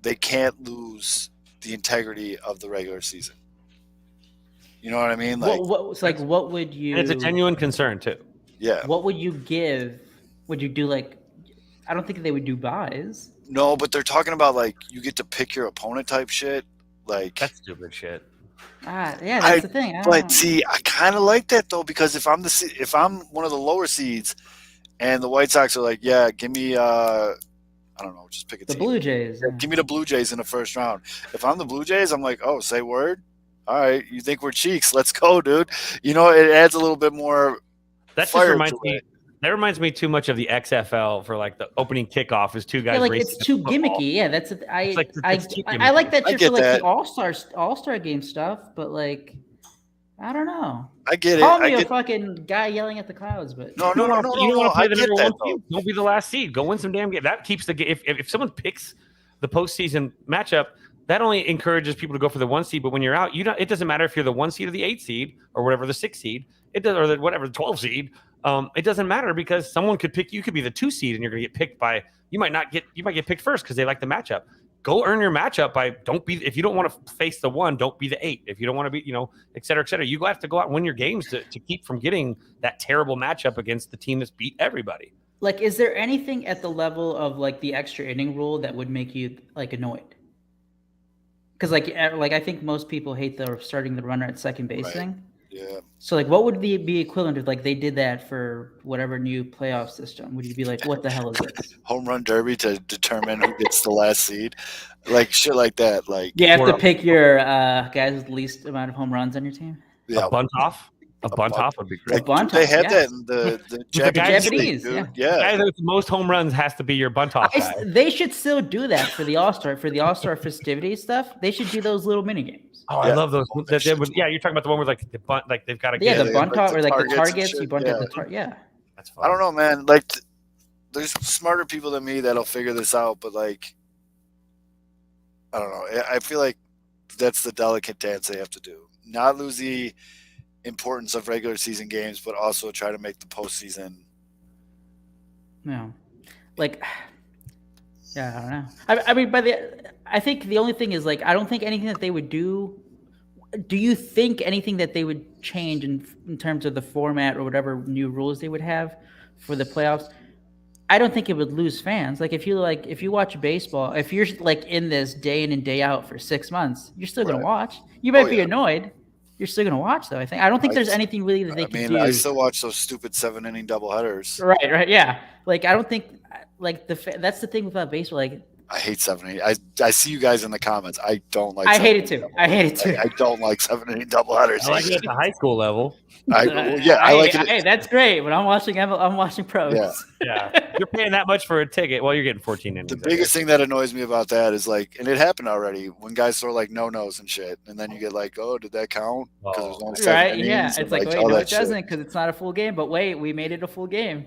they can't lose the integrity of the regular season. You know what I mean? Like, what would you? And it's a genuine concern too. Yeah. What would you give? Would you do like? I don't think they would do buys. No, but they're talking about like you get to pick your opponent type shit. Like that's stupid shit. Yeah, that's the thing. See, I kind of like that though because if I'm one of the lower seeds, and the White Sox are like, yeah, give me I don't know, just pick a team. The Blue Jays. Yeah, give me the Blue Jays in the first round. If I'm the Blue Jays, I'm like, oh, say word. All right, you think we're cheeks? Let's go, dude. You know, it adds a little bit more. That just reminds me. That reminds me too much of the XFL for like the opening kickoff is two guys. Yeah, like it's too gimmicky. Yeah, that's I like that shit for like the All-Star game stuff, but like I don't know. I get it. Call me a fucking guy yelling at the clouds, but no. You don't want to play the number one team. Don't be the last seed. Go win some damn game. That keeps the game. If someone picks the postseason matchup, that only encourages people to go for the 1 seed. But when you're out, it doesn't matter if you're the 1 seed or the 8 seed or whatever the 6 seed. It does or the 12 seed. It doesn't matter because someone could pick. You could be the 2 seed and you're going to get picked by. You might get picked first because they like the matchup. Go earn your matchup by if you don't want to face the 1, don't be the 8. If you don't want to be, et cetera, et cetera. You have to go out and win your games to keep from getting that terrible matchup against the team that's beat everybody. Like, is there anything at the level of like the extra inning rule that would make you like annoyed? Because like I think most people hate the starting the runner at second base thing. Yeah. So like, what would be equivalent if like they did that for whatever new playoff system? Would you be like, what the hell is this? Home run derby to determine who gets the last seed, like shit like that. Like you have to pick your guys with the least amount of home runs on your team. Yeah, a bunt off. A bunt off would be great. A bunt they off, had that in the Japanese league, yeah. The guy with the most home runs has to be your bunt off guy. They should still do that for the All-Star festivities stuff. They should do those little mini games. Oh, I love those. You're talking about the one where like the bunt, like they've got to get the bunt off or like the targets. You bunt at the target. Yeah, that's fun. I don't know, man. Like, there's smarter people than me that'll figure this out, but like, I don't know. I feel like that's the delicate dance they have to do. Not lose the importance of regular season games, but also try to make the postseason. Yeah, like, yeah, I don't know. I mean, I think the only thing is like, I don't think anything that they would do. Do you think anything that they would change in terms of the format or whatever new rules they would have for the playoffs? I don't think it would lose fans. Like if you watch baseball, if you're like in this day in and day out for 6 months, you're still gonna watch. You might be annoyed. You're still gonna watch though. I don't think there's anything really that they can do. I still watch those stupid 7-inning doubleheaders. Right, yeah. Like I don't think like that's the thing about baseball. Like I hate 7-inning. I see you guys in the comments. I don't like. I hate it too. I don't like 7-inning doubleheaders. I like it at the high school level. I like it. Hey, that's great. When I'm watching pros. Yeah. You're paying that much for a ticket. Well, you're getting 14 innings. The biggest thing that annoys me about that is like, and it happened already when guys throw like no-nos and shit, and then you get like, oh, did that count? Because there's only 7 Right? innings, Yeah. and, It's like, wait, all no, that it shit. doesn't because it's not a full game. But wait, we made it a full game.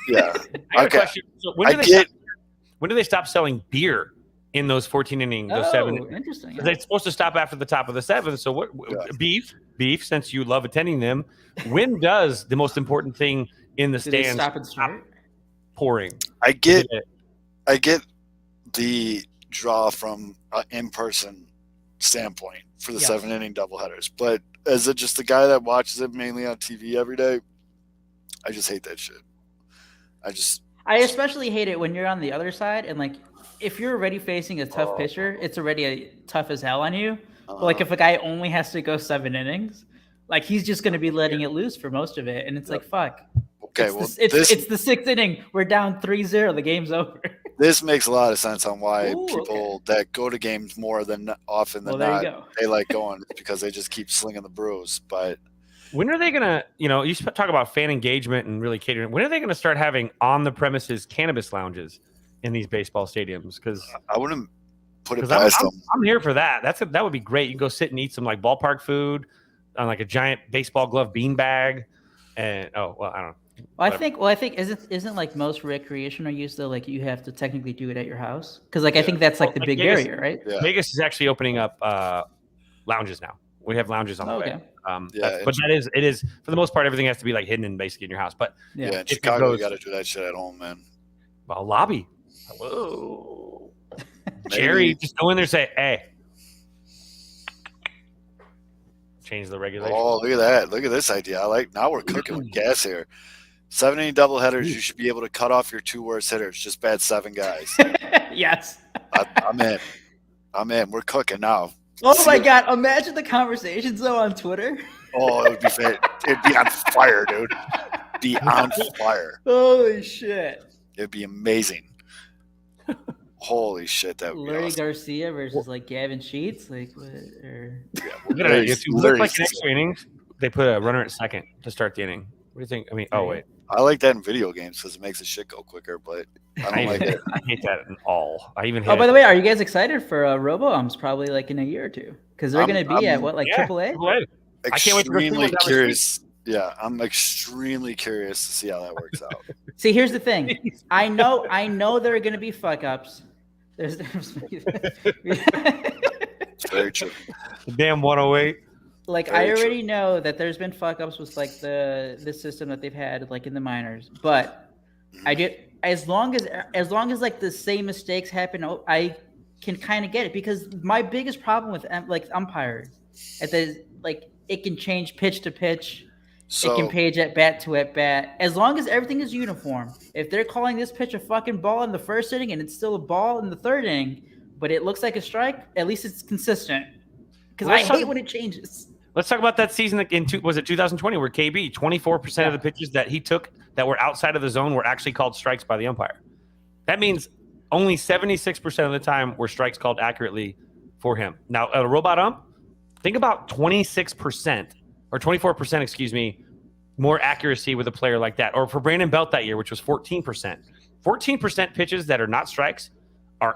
Yeah. I got a Okay. question. So when do they stop selling beer in those 14 innings? Those 7 innings? Interesting. They're supposed to stop after the top of the 7th. So what? Beef. Since you love attending them, when does the most important thing in the Do they stands stop and start? pouring? I get the draw from an in-person standpoint for the 7-inning doubleheaders, but as just a guy that watches it mainly on TV every day, I just hate that shit. I especially hate it when you're on the other side and like if you're already facing a tough pitcher, it's already tough as hell on you. But like if a guy only has to go 7 innings, like he's just going to be letting it loose for most of it, and it's like fuck. Okay, it's the 6th inning. We're down 3-0. The game's over. This makes a lot of sense on why people that go to games more than often than not, they like going because they just keep slinging the brews. But when are they going to, you talk about fan engagement and really catering. When are they going to start having on the premises cannabis lounges in these baseball stadiums? Because I wouldn't put it past them. I'm here for that. That would be great. You can go sit and eat some like ballpark food on like a giant baseball glove bean bag. And I don't know. I think isn't like most recreational use though, like you have to technically do it at your house because like I think that's like the big Vegas, barrier, right? Yeah. Vegas is actually opening up lounges now. We have lounges on the way. But it is for the most part everything has to be like hidden and basically in your house. But in Chicago you got to do that shit at home, man. Well, lobby. Hello, Jerry, just go in there and say, "Hey." Change the regulation. Oh, look at that! Look at this idea. Now we're cooking with gas here. 7-inning doubleheaders, you should be able to cut off your 2 worst hitters. Just bat 7 guys. Yes. I'm in. We're cooking now. Oh my God! Imagine the conversations though on Twitter. Oh, it would be it'd be on fire, dude. Be on fire. Holy shit! It'd be amazing. Holy shit, that would be Larry awesome. Garcia versus like Gavin Sheets, like Larry's like an extra innings. They put a runner at second to start the inning. What do you think? I mean, wait. I like that in video games because it makes the shit go quicker, but I don't like it. I hate that at all. I even. By the way, are you guys excited for Robo-Umps probably like in a year or two? Because they're going to be at what, like AAA? I can't wait to Extremely curious. Yeah, I'm extremely curious to see how that works out. See, here's the thing. I know there are going to be fuck ups. There's very true. Damn 108. Like very I already know that there's been fuck ups with like the system that they've had like in the minors, but I get as long as like the same mistakes happen, I can kind of get it because my biggest problem with like umpires at the like it can change pitch to pitch. So, it can page at bat to at bat. As long as everything is uniform. If they're calling this pitch a fucking ball in the first inning and it's still a ball in the third inning, but it looks like a strike, at least it's consistent. Because I hate when it changes. Let's talk about that season was it 2020 where KB 24% of the pitches that he took that were outside of the zone were actually called strikes by the umpire. That means only 76% of the time were strikes called accurately for him. Now, a robot ump, think about 26%. Or 24%, excuse me, more accuracy with a player like that. Or for Brandon Belt that year, which was 14%. 14% pitches that are not strikes,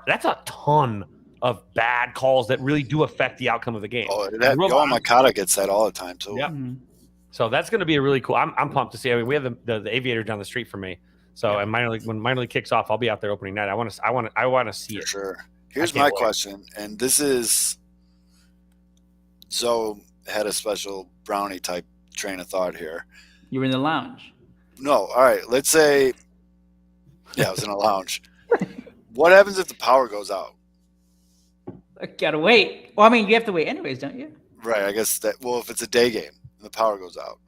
that's a ton of bad calls that really do affect the outcome of the game. Oh, Yoel Makata gets that all the time, too. Yeah. Mm-hmm. So that's going to be a really cool. I'm pumped to see. I mean, we have the Aviator down the street from me. So and when minor league kicks off, I'll be out there opening night. I want to see it. Sure. Here's my question, and this is Zoe had a special brownie type train of thought here. You were in the lounge. No, all right. Let's say, I was in a lounge. What happens if the power goes out? I gotta wait. Well, I mean, you have to wait anyways, don't you? Right. I guess that. Well, if it's a day game and the power goes out,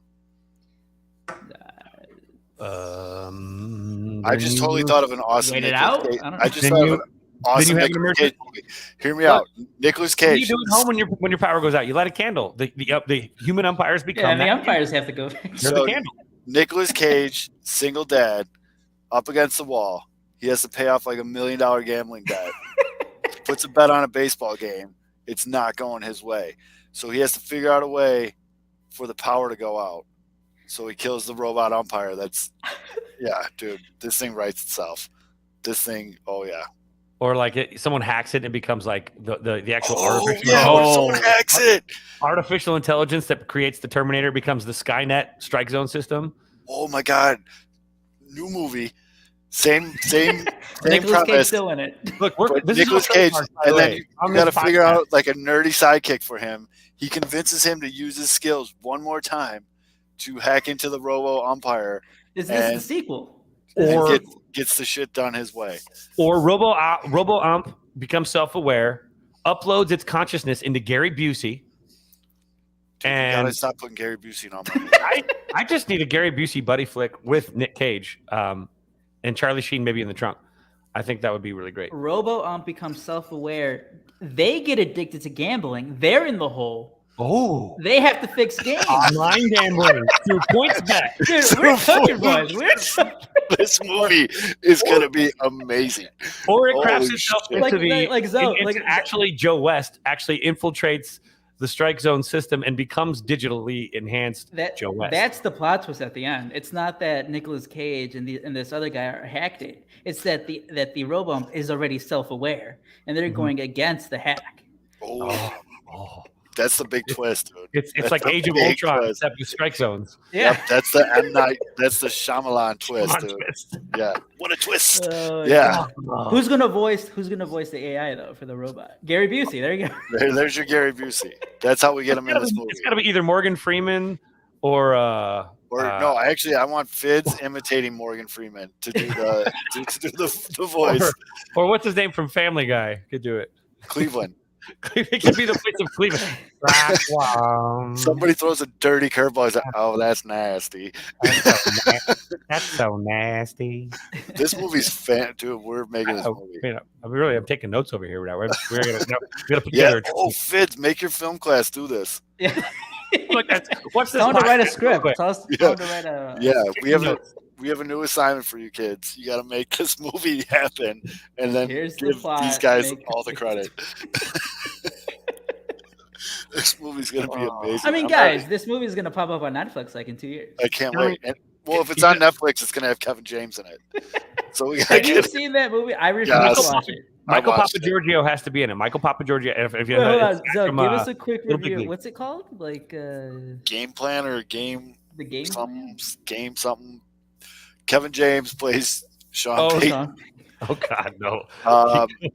I just totally thought of an awesome. Wait it out. I just thought of an awesome Nicolas Cage movie. Hear me out. Nicolas Cage. What do you do at home when your power goes out? You light a candle. The human umpires become the umpires have to go. They're the candle. Nicolas Cage, single dad, up against the wall. He has to pay off like $1 million gambling debt. Puts a bet on a baseball game. It's not going his way. So he has to figure out a way for the power to go out. So he kills the robot umpire that's Yeah, dude, this thing writes itself. This thing, oh yeah. Or like someone hacks it and it becomes like the actual artificial. Yeah, or someone hacks it. Artificial intelligence that creates the Terminator becomes the Skynet strike zone system. Oh my God. New movie. Same Nicolas Cage premise. still in it. Look, this Nicolas is Cage, by and the then way, you on got to this figure podcast. out like a nerdy sidekick for him. He convinces him to use his skills one more time to hack into the Robo umpire. Is this the sequel? Or and gets the shit done his way. Or Robo Ump becomes self-aware, uploads its consciousness into Gary Busey. Dude, and you gotta stop putting Gary Busey on my I just need a Gary Busey buddy flick with Nick Cage and Charlie Sheen maybe in the trunk. I think that would be really great. Robo Ump becomes self-aware. They get addicted to gambling. They're in the hole. Oh, they have to fix games. Online gambling through PointsBet. Dude, we're cooking, boys. We're cooking. This movie is going to be amazing. Or it crafts Holy itself shit. into Like Joe West actually infiltrates the strike zone system and becomes digitally enhanced Joe West. That's the plot twist at the end. It's not that Nicolas Cage and this other guy are hacked it. It's that the Robo is already self-aware and they're going against the hack. Oh. That's the big twist, dude. It's like Age of Ultron except with strike zones. Yeah, yep, that's the M. Night. That's the Shyamalan twist, dude. Yeah, what a twist! Yeah, who's gonna voice the AI though for the robot? Gary Busey. There you go. There's your Gary Busey. That's how we get him in this movie. It's got to be either Morgan Freeman or no. I want Fids imitating Morgan Freeman to do the the voice. Or what's his name from Family Guy? Could do it. Cleveland. It could be the voice of Cleveland. Somebody throws a dirty curveball. He's like, "Oh, that's nasty." That's so nasty. This movie's dude. We're making this movie. I'm taking notes over here. We're gonna put together. Oh, Fids, make your film class do this. Yeah. Look, what's this? Tell him to write a script. Tell him to write a. Yeah, we have a new assignment for you kids. You got to make this movie happen, and then give these guys all the credit. This movie's gonna be amazing. I mean, guys, this movie is gonna pop up on Netflix like in 2 years. I can't wait. And, well, if it's on Netflix, it's gonna have Kevin James in it. So we gotta have you seen that movie? I refuse to watch it. Michael Papagiorgio has to be in it. Michael Papagiorgio. Hold on, so give us a quick review. What's it called? Like Game Plan or Game? The Game Game something. Kevin James plays Sean Payton. Oh God, no!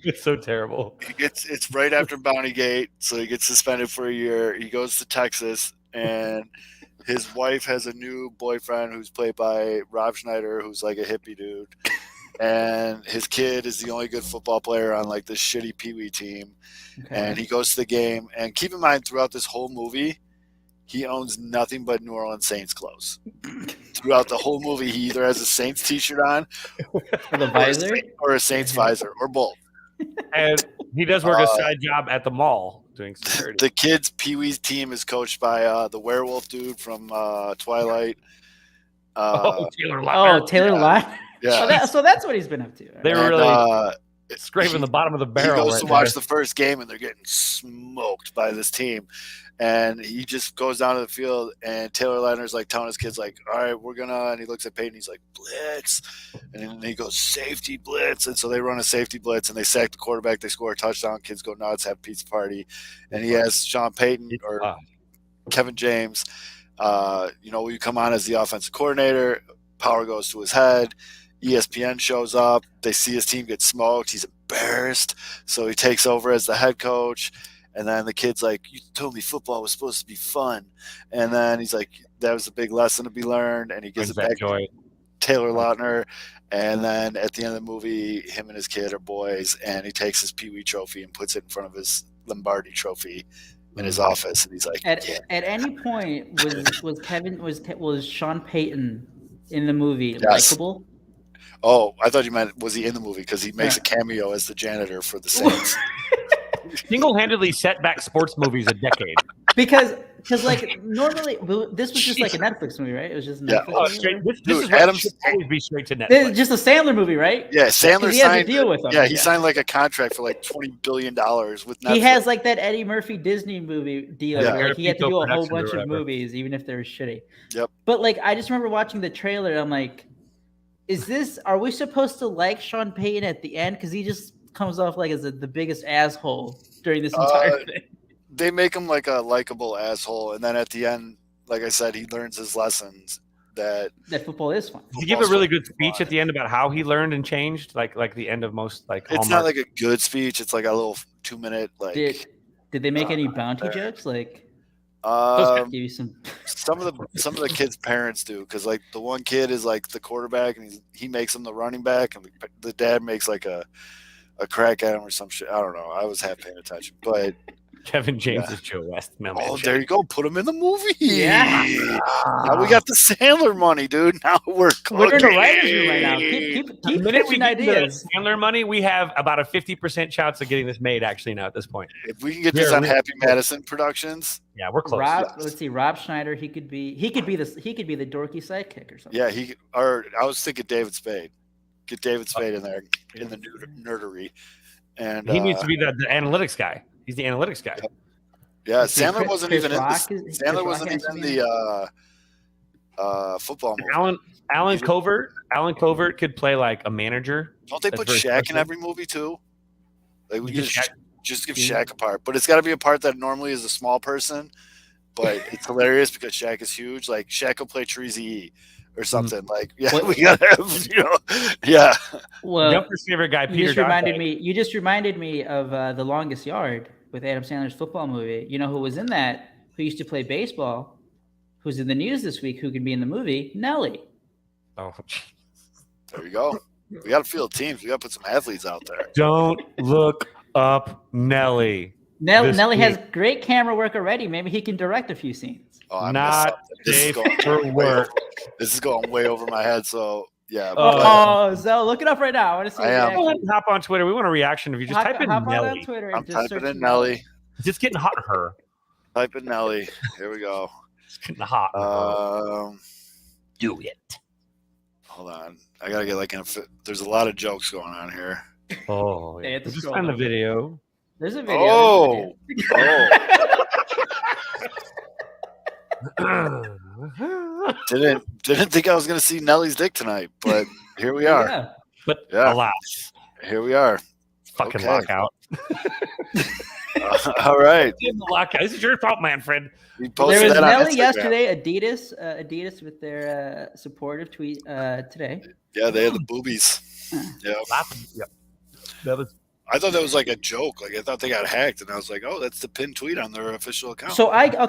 It's so terrible. It's right after Bounty Gate, so he gets suspended for a year. He goes to Texas, and his wife has a new boyfriend who's played by Rob Schneider, who's like a hippie dude. And his kid is the only good football player on like this shitty peewee team. Okay. And he goes to the game. And keep in mind, throughout this whole movie, he owns nothing but New Orleans Saints clothes. Throughout the whole movie, he either has a Saints t-shirt on, or a Saints visor, or both. And he does work a side job at the mall doing security. The kids' Pee-wee's team is coached by the werewolf dude from Twilight. Taylor Lautner. Taylor Lautner. Yeah. So that's what he's been up to. Right? They were really scraping the bottom of the barrel. He goes to watch the first game, and they're getting smoked by this team. And he just goes down to the field, and Taylor Lautner's like telling his kids, like, all right, we're going to – and he looks at Peyton. He's like, blitz. And then he goes, safety blitz. And so they run a safety blitz, and they sack the quarterback. They score a touchdown. Kids go nuts, have a pizza party. And he has Sean Payton or Kevin James, will you come on as the offensive coordinator? Power goes to his head. ESPN shows up. They see his team get smoked. He's embarrassed. So he takes over as the head coach. And then the kid's like, you told me football was supposed to be fun. And then he's like, that was a big lesson to be learned. And he gives it back to Taylor Lautner. And then at the end of the movie, him and his kid are boys. And he takes his Pee Wee trophy and puts it in front of his Lombardi trophy in his office. And he's like, at any point was Sean Payton in the movie likable? Oh, I thought you meant was he in the movie because he makes a cameo as the janitor for the Saints. Single-handedly set back sports movies a decade. Because like normally this was just like a Netflix movie, right? It was just Netflix. This is what should always be straight to Netflix. This is just a Sandler movie, right? Yeah, Sandler he had to deal with them. Yeah, he signed like a contract for like $20 billion with Netflix. He has like that Eddie Murphy Disney movie deal where like, he had to do a whole bunch of movies, even if they were shitty. Yep. But like I just remember watching the trailer, I'm like, Are we supposed to like Sean Payton at the end? Because he just comes off like as the biggest asshole during this entire thing. They make him like a likable asshole, and then at the end, like I said, he learns his lessons that football is fun. Did he give a really good speech at the end about how he learned and changed? Like the end of most like. It's not like a good speech. It's like a little 2-minute like. Did they make any bounty jokes? Like, give you some of the kids' parents do, because like the one kid is like the quarterback and he makes him the running back, and the dad makes like a crack at him or some shit. I don't know. I was half paying attention, but. Kevin James is Joe West. There you go. Put him in the movie. Yeah. Now we got the Sandler money, dude. Now we're in the writers' room right now. Keep pitching ideas. Sandler money, we have about a 50% chance of getting this made. Actually, now at this point, if we can get this on Happy Madison Productions, yeah, we're close. Let's see. Rob Schneider. He could be the dorky sidekick or something. Yeah, I was thinking David Spade. Get David Spade in there in the nerdery, and he needs to be the analytics guy. He's the analytics guy. Yeah, Sandler wasn't even in the football movie. Alan Covert. Alan Covert could play like a manager. Don't they put Shaq in every movie too? Like we just give Shaq a part, but it's got to be a part that normally is a small person, but it's hilarious because Shaq is huge. Like Shaq will play Treasy or something. Like we gotta have, yeah. Well, Jumper's favorite guy, Peter. You just reminded me of The Longest Yard with Adam Sandler's football movie. You know who was in that? Who used to play baseball? Who's in the news this week? Who can be in the movie? Nelly. Oh, there you go. We got to field teams. We got to put some athletes out there. Don't look up Nelly. Nelly has great camera work already. Maybe he can direct a few scenes. Oh, not safe for work. This is going way over my head. So yeah. So look it up right now. I want to see. Hop on Twitter. We want a reaction. If you just type in Nelly. On Twitter I'm typing in Nelly. It's just getting hot in her. Type in Nelly. Here we go. It's getting hot. Do it. Hold on. I gotta get there's a lot of jokes going on here. Oh, yeah. Just find the video. There's a video. Didn't think I was gonna see Nelly's dick tonight, but here we are. Yeah. But alas, here we are. Fucking lockout. All right. Lockout. This is your fault, Manfred. There was Nelly yesterday. Adidas with their supportive tweet today. Yeah, they had the boobies. Yeah. I thought that was like a joke. Like I thought they got hacked, and I was like, "Oh, that's the pinned tweet on their official account." So like, all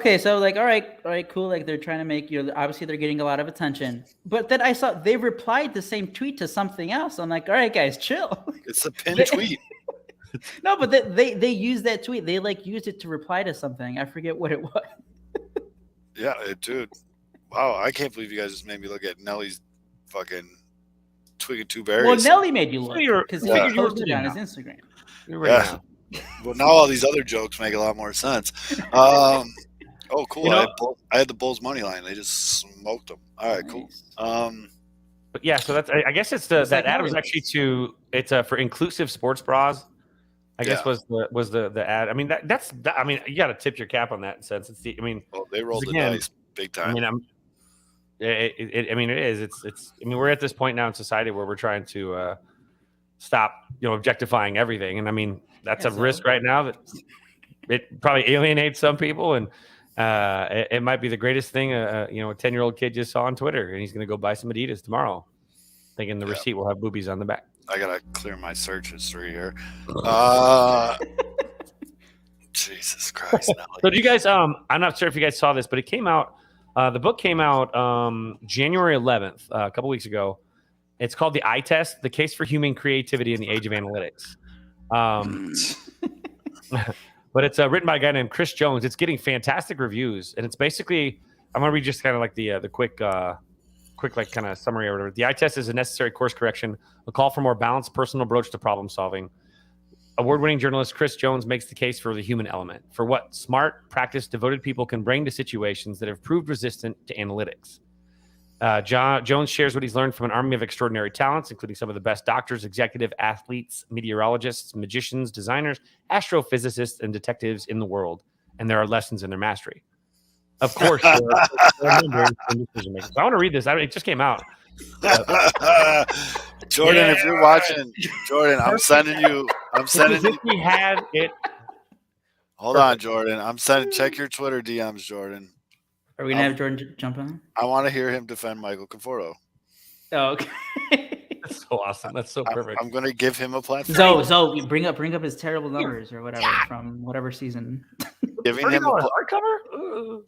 right, cool. Like they're trying to make obviously they're getting a lot of attention. But then I saw they replied the same tweet to something else. I'm like, all right, guys, chill. It's a pinned tweet. No, but they used that tweet. They used it to reply to something. I forget what it was. Yeah, dude. Wow, I can't believe you guys just made me look at Nelly's fucking twig and two berries. Well, Nelly made you look because he posted it on his Instagram. Yeah. Well, now all these other jokes make a lot more sense. Oh, cool. I had the Bulls money line. They just smoked them. All right, cool. But yeah, so that's. I guess it's that ad was actually it's for inclusive sports bras. I guess was the ad. I mean that's I mean you got to tip your cap on that sense. It's they rolled the dice big time. I mean it is. It's. I mean we're at this point now in society where we're trying to stop objectifying everything, and I mean that's a risk right now that it probably alienates some people, and it might be the greatest thing a 10-year-old kid just saw on Twitter, and he's going to go buy some Adidas tomorrow, thinking the receipt will have boobies on the back. I gotta clear my search history here. Jesus Christ! So do you guys? I'm not sure if you guys saw this, but it came out. The book came out January 11th, a couple weeks ago. It's called The Eye Test: The Case for Human Creativity in the Age of Analytics. But it's written by a guy named Chris Jones. It's getting fantastic reviews, and it's basically I'm gonna read just kind of like the quick like kind of summary or whatever. The Eye Test is a necessary course correction, a call for more balanced personal approach to problem solving. Award-winning journalist Chris Jones makes the case for the human element, for what smart, practiced, devoted people can bring to situations that have proved resistant to analytics. Jones shares what he's learned from an army of extraordinary talents, including some of the best doctors, executive athletes, meteorologists, magicians, designers, astrophysicists, and detectives in the world, and there are lessons in their mastery. Of course, there are decision makers. I want to read this. It just came out. Jordan, if you're watching, Jordan, I'm sending you. If we had it. Hold on, Jordan. Check your Twitter DMs, Jordan. Are we gonna have Jordan jump on? I want to hear him defend Michael Conforto. Oh, okay. That's so awesome. That's so perfect. I'm going to give him a platform. So bring up his terrible numbers or whatever from whatever season. Giving him a hardcover.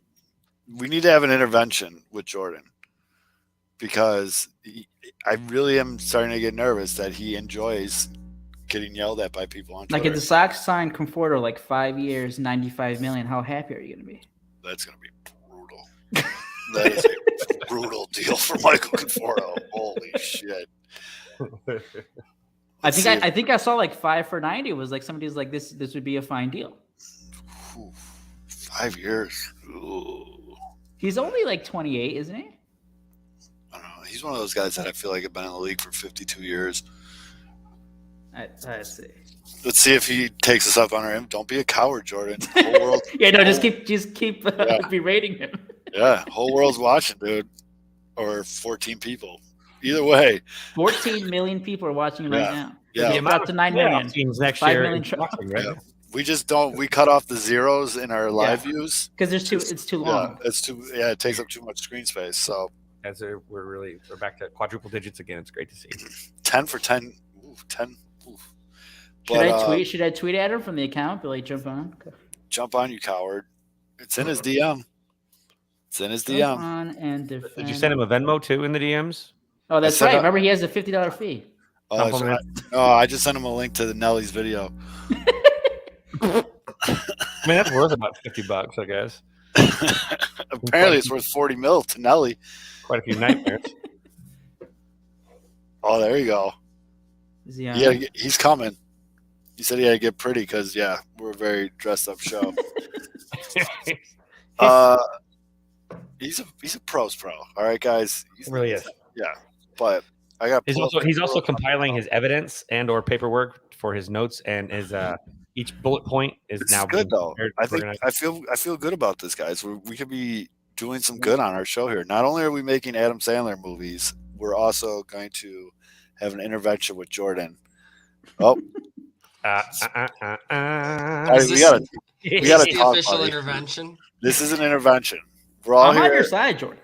We need to have an intervention with Jordan because I really am starting to get nervous that he enjoys getting yelled at by people on Twitter. Like if the Sox signed Conforto like 5 years, $95 million, how happy are you going to be? That's going to be brutal. That is a brutal deal for Michael Conforto. Holy shit! I think I saw like 5 for 90 was like somebody's like this would be a fine deal. 5 years. Ooh. He's only like 28, isn't he? I don't know. He's one of those guys that I feel like have been in the league for 52 years. I see. Let's see if he takes us up on him. Don't be a coward, Jordan. The whole world. Just keep berating him. Yeah, whole world's watching, dude. Or 14 people. Either way. 14 million people are watching him right now. Yeah. It's about to 9 million. Teams next 5 year. million Watching, right? Yeah. We just don't. We cut off the zeros in our live views because it's too long. Yeah, it takes up too much screen space. So we're back to quadruple digits again. It's great to see. 10 for 10. Ooh, 10. Ooh. Should I tweet at him from the account? Billy, jump on. Okay. Jump on, you coward! It's in his DM. Jump on and defend. Did you send him a Venmo too in the DMs? Oh, that's right. Remember, he has a $50 fee. Oh, right. I just sent him a link to the Nelly's video. I mean, that's worth about $50, I guess. Apparently, it's worth 40 mil to Nelly. Quite a few nightmares. Oh, there you go. Yeah, he's coming. He said he had to get pretty because, we're a very dressed up show. He's a pro's pro. All right, guys. He really is. Yeah, but I got. He's also compiling his evidence and or paperwork for his notes, and his each bullet point is now good though. I feel good about this, guys. We could be doing some good on our show here. Not only are we making Adam Sandler movies, we're also going to have an intervention with Jordan. Oh. We gotta talk, official buddy. Intervention. This is an intervention. We're all I'm here. on your side, Jordan.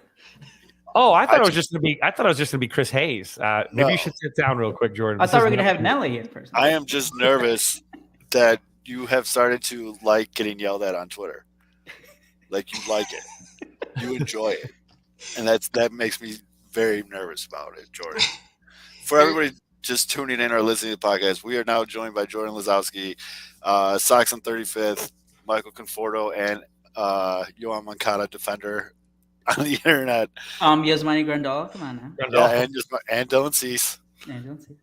Oh, I thought it was just gonna be Chris Hayes. Maybe you should sit down real quick, Jordan. I thought we were gonna have Nelly in person. I am just nervous that you have started to like getting yelled at on Twitter. Like you like it, you enjoy it, and that makes me very nervous about it, Jordan. For everybody just tuning in or listening to the podcast, we are now joined by Jordan Lazowski, Sox on 35th, Michael Conforto, and Yohan Moncada, defender on the internet. Yasmani Grandal, come on now. Yeah, and Dylan Cease. Yeah, don't see.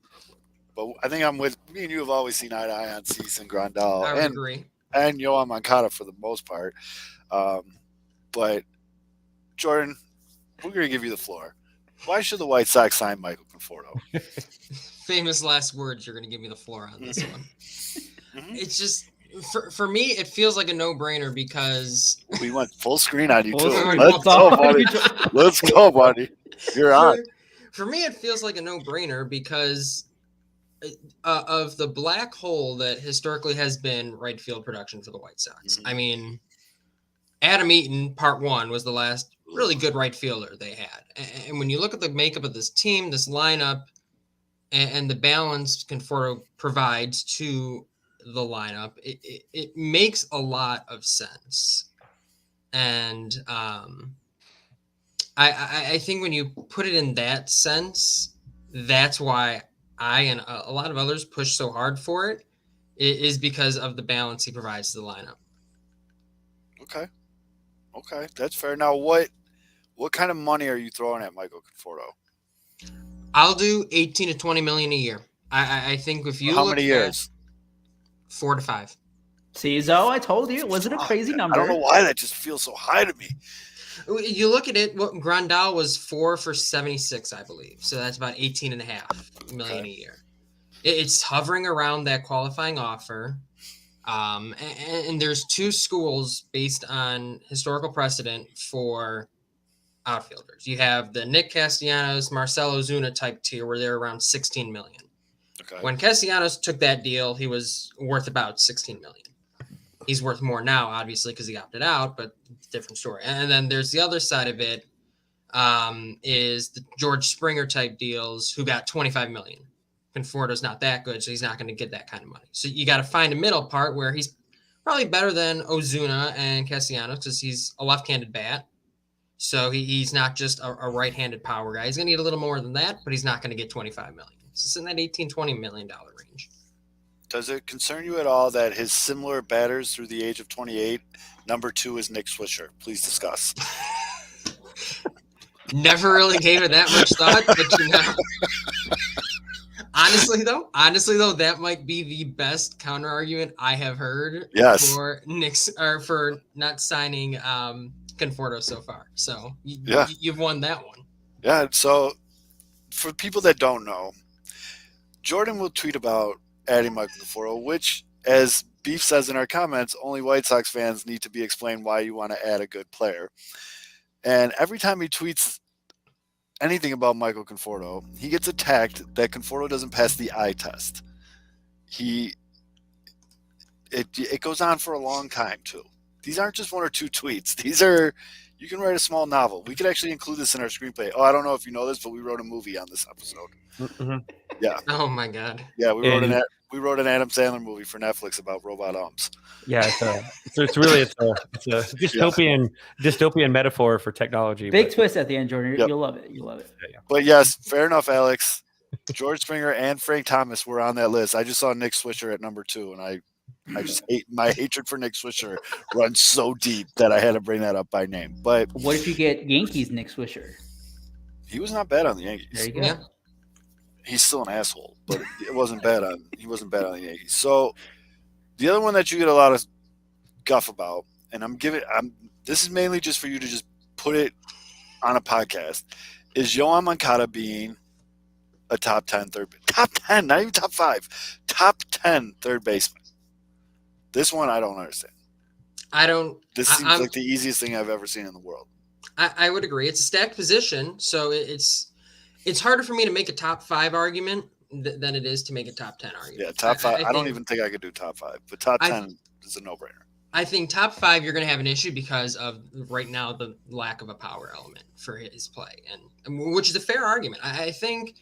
But I think me and you have always seen eye to eye on Cease and Grandal. I would agree. And Yohan Moncada for the most part. But Jordan, we're going to give you the floor. Why should the White Sox sign Michael Conforto? Famous last words. You're going to give me the floor on this one. It's just for me, it feels like a no-brainer because we went full screen on you too. Let's go, buddy. Let's go, buddy. You're on. For me, it feels like a no-brainer because of the black hole that historically has been right field production for the White Sox. I mean, Adam Eaton, part 1, was the last really good right fielder they had. And when you look at the makeup of this team, this lineup, and the balance Conforto provides to the lineup, it makes a lot of sense. And I think when you put it in that sense, that's why I and a lot of others push so hard for it, is because of the balance he provides to the lineup. Okay, that's fair. Now, what kind of money are you throwing at Michael Conforto? I'll do 18 to 20 million a year. I think if you how many years? 4 to 5. See, Zoe, I told you, it wasn't a crazy number. I don't know why that just feels so high to me. You look at it, what Grandal was 4 for 76, I believe. So that's about 18.5 million a year. It's hovering around that qualifying offer. And there's 2 schools based on historical precedent for outfielders. You have the Nick Castellanos, Marcell Ozuna type tier where they're around 16 million. Okay. When Castellanos took that deal, he was worth about 16 million. He's worth more now, obviously, because he opted out, but different story. And then there's the other side of it, is the George Springer type deals who got 25 million. Conforto's not that good, so he's not going to get that kind of money. So you got to find a middle part where he's probably better than Ozuna and Castellanos because he's a left-handed bat. So he's not just a right-handed power guy. He's going to get a little more than that, but he's not going to get 25 million. So it's in that $18-20 million range. Does it concern you at all that his similar batters through the age of 28, number 2 is Nick Swisher? Please discuss. Never really gave it that much thought, but honestly though, that might be the best counter argument I have heard for Nick's or for not signing Conforto so far. So you've won that one. Yeah. So for people that don't know, Jordan will tweet about adding Michael Conforto, which, as Beef says in our comments, only White Sox fans need to be explained why you want to add a good player. And every time he tweets anything about Michael Conforto, he gets attacked that Conforto doesn't pass the eye test. It goes on for a long time too. These aren't just 1 or 2 tweets. These are, you can write a small novel. We could actually include this in our screenplay. Oh, I don't know if you know this, but we wrote a movie on this episode. Mm-hmm. Yeah. Oh my God. Yeah, we wrote an Adam Sandler movie for Netflix about robot arms. Yeah, it's really a dystopian metaphor for technology. Big twist at the end, Jordan. Yep. You'll love it. You'll love it. Yeah. But yes, fair enough, Alex. George Springer and Frank Thomas were on that list. I just saw Nick Swisher at number 2, and I just hate my hatred for Nick Swisher runs so deep that I had to bring that up by name. But what if you get Yankees Nick Swisher? He was not bad on the Yankees. There you go. Yeah. He's still an asshole, but he wasn't bad on the Yankees. So the other one that you get a lot of guff about, and this is mainly just for you to just put it on a podcast, is Yoán Moncada being a top 10, not even top 5, top 10 third baseman. This one I don't understand. This seems like the easiest thing I've ever seen in the world. I would agree. It's a stacked position, so it's harder for me to make a top 5 argument than it is to make a top 10 argument. Yeah, top 5. I don't even think I could do top 5, but top 10 is a no-brainer. I think top 5 you're going to have an issue because of right now the lack of a power element for his play, and which is a fair argument. I think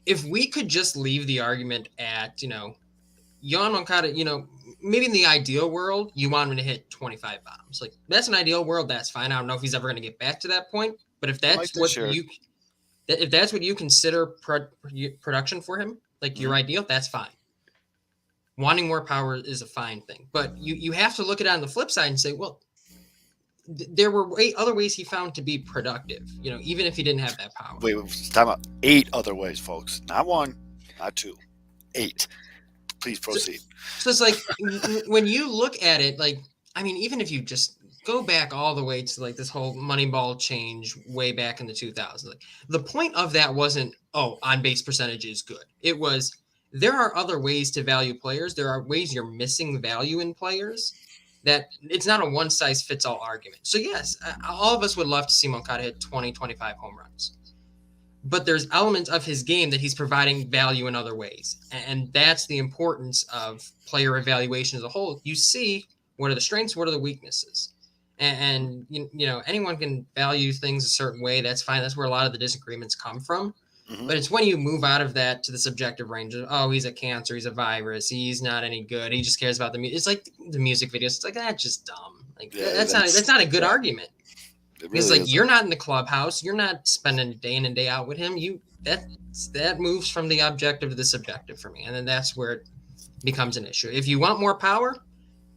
if we could just leave the argument at Yoán Moncada, maybe in the ideal world you want him to hit 25 bombs. Like that's an ideal world. That's fine. I don't know if he's ever going to get back to that point, but if that's what you consider production for him, like your ideal, that's fine. Wanting more power is a fine thing, but you have to look at it on the flip side and say, well, there were other ways he found to be productive, even if he didn't have that power. Wait, time out. 8 other ways, folks. Not 1, not 2, 8. Please proceed. So it's like when you look at it, even if you just go back all the way to this whole Moneyball change way back in the 2000s, the point of that wasn't, on base percentage is good. It was, there are other ways to value players. There are ways you're missing value in players that it's not a one size fits all argument. So yes, all of us would love to see Moncada hit 20, 25 home runs, but there's elements of his game that he's providing value in other ways. And that's the importance of player evaluation as a whole. You see, what are the strengths? What are the weaknesses? And anyone can value things a certain way. That's fine. That's where a lot of the disagreements come from. Mm-hmm. But it's when you move out of that to the subjective range of, he's a cancer, he's a virus, he's not any good, he just cares about the music. It's like the music videos. It's like, that's just dumb. That's not a good argument. Because you're not in the clubhouse, you're not spending day in and day out with him. That moves from the objective to the subjective for me, and then that's where it becomes an issue. If you want more power,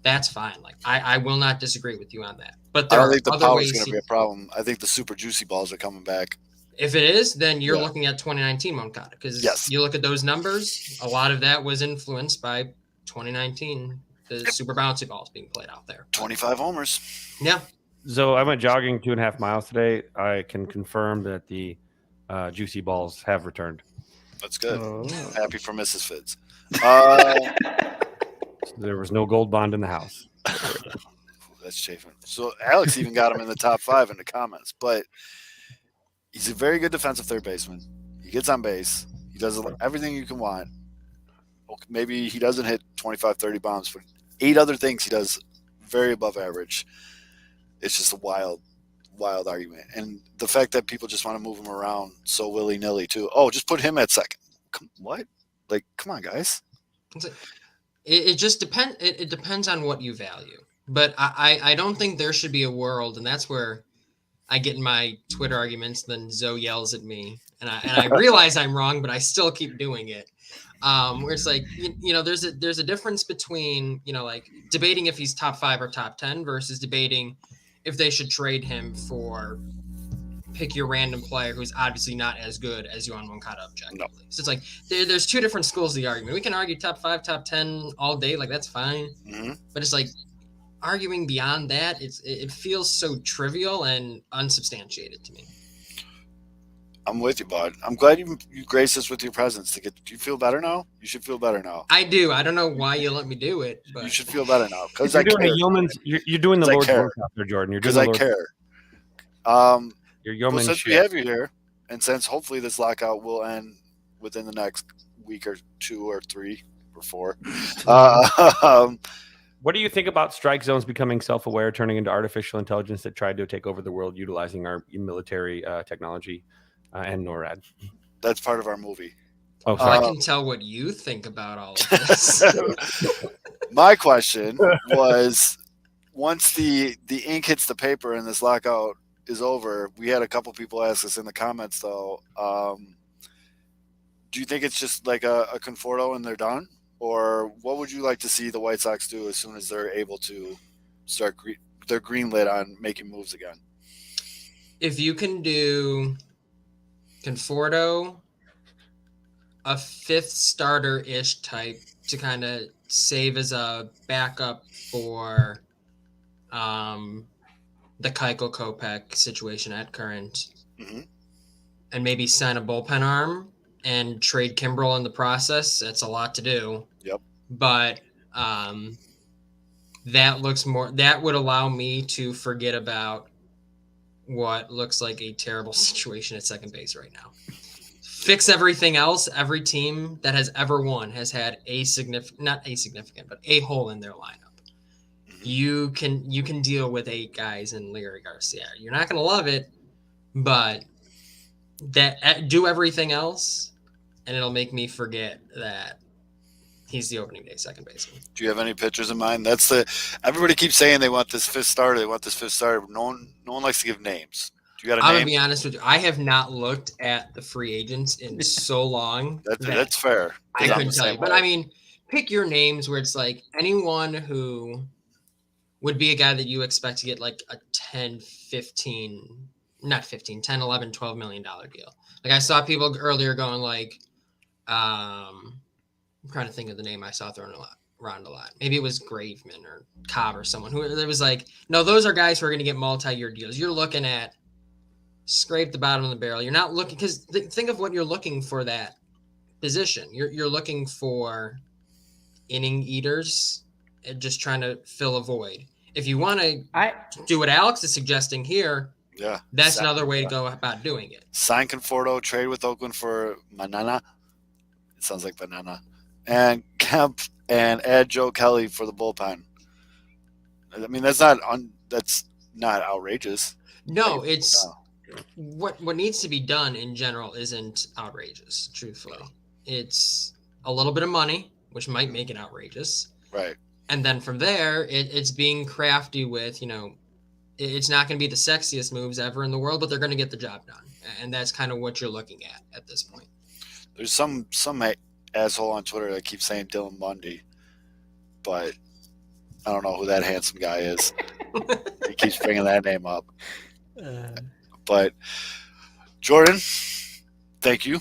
that's fine. I will not disagree with you on that. But there I don't think the power is going to be a problem. I think the super juicy balls are coming back. If it is, then you're looking at 2019 Moncada, because you look at those numbers, a lot of that was influenced by 2019, the super bouncy balls being played out there. 25 homers. Yeah. So I went jogging 2.5 miles today. I can confirm that the juicy balls have returned. That's good. Happy for Mrs. Fitz. There was no gold bond in the house. That's chafing. So Alex even got him in the top 5 in the comments. But He's a very good defensive third baseman. He gets on base. He does everything you can want. Okay, maybe he doesn't hit 25, 30 bombs, but 8 other things he does very above average. It's just a wild argument. And the fact that people just want to move him around so willy-nilly, too. Oh, just put him at second. What? Like, come on, guys. It just depends. It depends on what you value. But I don't think there should be a world, and that's where I get in my Twitter arguments. Then Zoe yells at me, and I realize I'm wrong, but I still keep doing it. Where it's like, there's a difference between, like debating if he's top 5 or top 10 versus debating if they should trade him for pick your random player who's obviously not as good as Yohan Moncada objectively. No. So it's like there's 2 different schools of the argument. We can argue top 5, top 10 all day, like that's fine. Mm-hmm. But it's like arguing beyond that, it feels so trivial and unsubstantiated to me. I'm with you, bud. I'm glad you graced us with your presence. Do you feel better now? You should feel better now. I do. I don't know why you let me do it, but you should feel better now because you're doing the Lord's work out there, Jordan. You're doing because I care. Your yeoman since we have you here, and since hopefully this lockout will end within the next week or 2 or 3 or 4. What do you think about strike zones becoming self-aware, turning into artificial intelligence that tried to take over the world, utilizing our military technology and NORAD? That's part of our movie. Oh, so I can tell what you think about all of this. My question was, once the ink hits the paper and this lockout is over, we had a couple people ask us in the comments, though, do you think it's just like a Conforto and they're done? Or what would you like to see the White Sox do as soon as they're able to start their green lit on making moves again? If you can do Conforto, a 5th starter-ish type to kind of save as a backup for the Keiko Kopech situation at current, mm-hmm. and maybe sign a bullpen arm and trade Kimbrel in the process. That's a lot to do. Yep. But that would allow me to forget about what looks like a terrible situation at second base right now. Fix everything else. Every team that has ever won has had a hole in their lineup. You can deal with 8 guys in Leury Garcia. You're not going to love it, but do everything else, and it'll make me forget that he's the opening day second baseman. Do you have any pitchers in mind? Everybody keeps saying they want this 5th starter. They want this 5th starter. No one likes to give names. Do you got a name? I'm gonna be honest with you. I have not looked at the free agents in so long. That's fair. I couldn't tell you, but I mean, pick your names where it's like anyone who would be a guy that you expect to get like a 10, 11, $12 million deal. Like I saw people earlier going like, I'm trying to think of the name I saw thrown around a lot. Maybe it was Graveman or Cobb or someone who there was like, no, those are guys who are going to get multi-year deals. You're looking at scrape the bottom of the barrel. You're not looking because think of what you're looking for that position. You're looking for inning eaters and just trying to fill a void. If you want to do what Alex is suggesting here, yeah, that's another way to go about doing it. Sign Conforto, trade with Oakland for Manana. It sounds like banana. And Kemp and add Joe Kelly for the bullpen. I mean, that's not outrageous. No, it's what needs to be done in general isn't outrageous, truthfully. No. It's a little bit of money, which might make it outrageous. Right. And then from there, it's being crafty with, it's not going to be the sexiest moves ever in the world, but they're going to get the job done. And that's kind of what you're looking at this point. There's some asshole on Twitter that keeps saying Dylan Bundy, but I don't know who that handsome guy is. He keeps bringing that name up. But Jordan, thank you.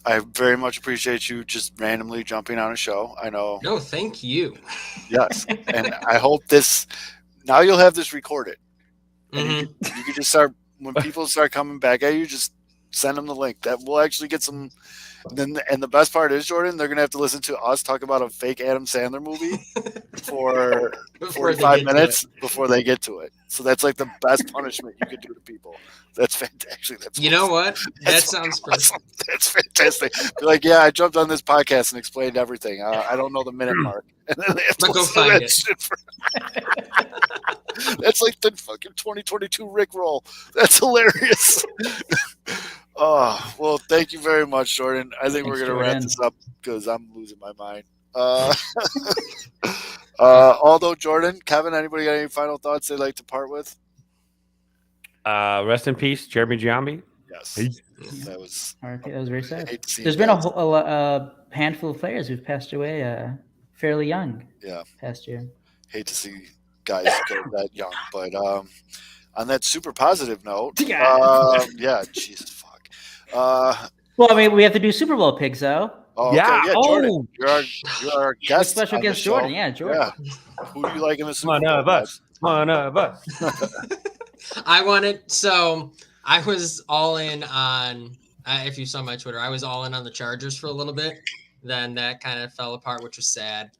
I very much appreciate you just randomly jumping on a show. I know. No, thank you. Yes, and I hope now you'll have this recorded. And you can just start when people start coming back at you. Just send them the link. That will actually get some. And the best part is, Jordan, they're gonna have to listen to us talk about a fake Adam Sandler movie for Before they 45 get to minutes before they get to it. So that's like the best punishment you could do to people. That's fantastic. Actually, that's You know what? That That's sounds awesome. perfect. That's fantastic. Be like, yeah, I jumped on this podcast and explained everything. I don't know the minute mark. And then they have to But go listen to find that it. shit that's like the fucking 2022 Rickroll. That's hilarious. Oh, well, thank you very much, Jordan. I think we're Thanks, going to wrap Jordan. this up because I'm losing my mind. Although, Jordan, Kevin, anybody got any final thoughts they'd like to part with? Rest in peace, Jeremy Giambi. Yes. Peace. That was RIP, that was very sad. hate to see There's you been a, guys. a handful of players who've passed away fairly young. Yeah. Past year. Hate to see guys go that young, but on that super positive note, yeah, Jesus fuck. Well, I mean, we have to do Super Bowl picks, though. Oh, Yeah. okay. Yeah, Jordan, Oh. you're our guest. Special on the guest show. Jordan. Yeah, Jordan. Yeah. Who do you like in the Super One Bowl? of us. One of us. I wanted, so I was all in on, if you saw my Twitter, I was all in on the Chargers for a little bit. Then that kind of fell apart, which was sad.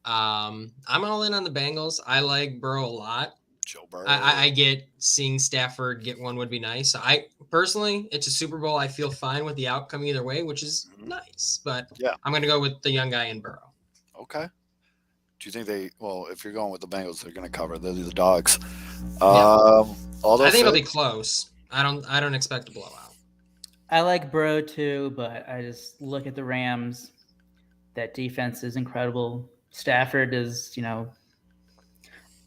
I'm all in on the Bengals. I like Burrow a lot. Joe Burrow. I get seeing Stafford get one would be nice. I personally, it's a Super Bowl. I feel fine with the outcome either way, which is nice. But Yeah. I'm going to go with the young guy in Burrow. Okay. Do you think if you're going with the Bengals, they're going to cover. They're the dogs. Yeah. Although I think it'll be close. I don't expect a blowout. I like Burrow too, but I just look at the Rams. That defense is incredible. Stafford is,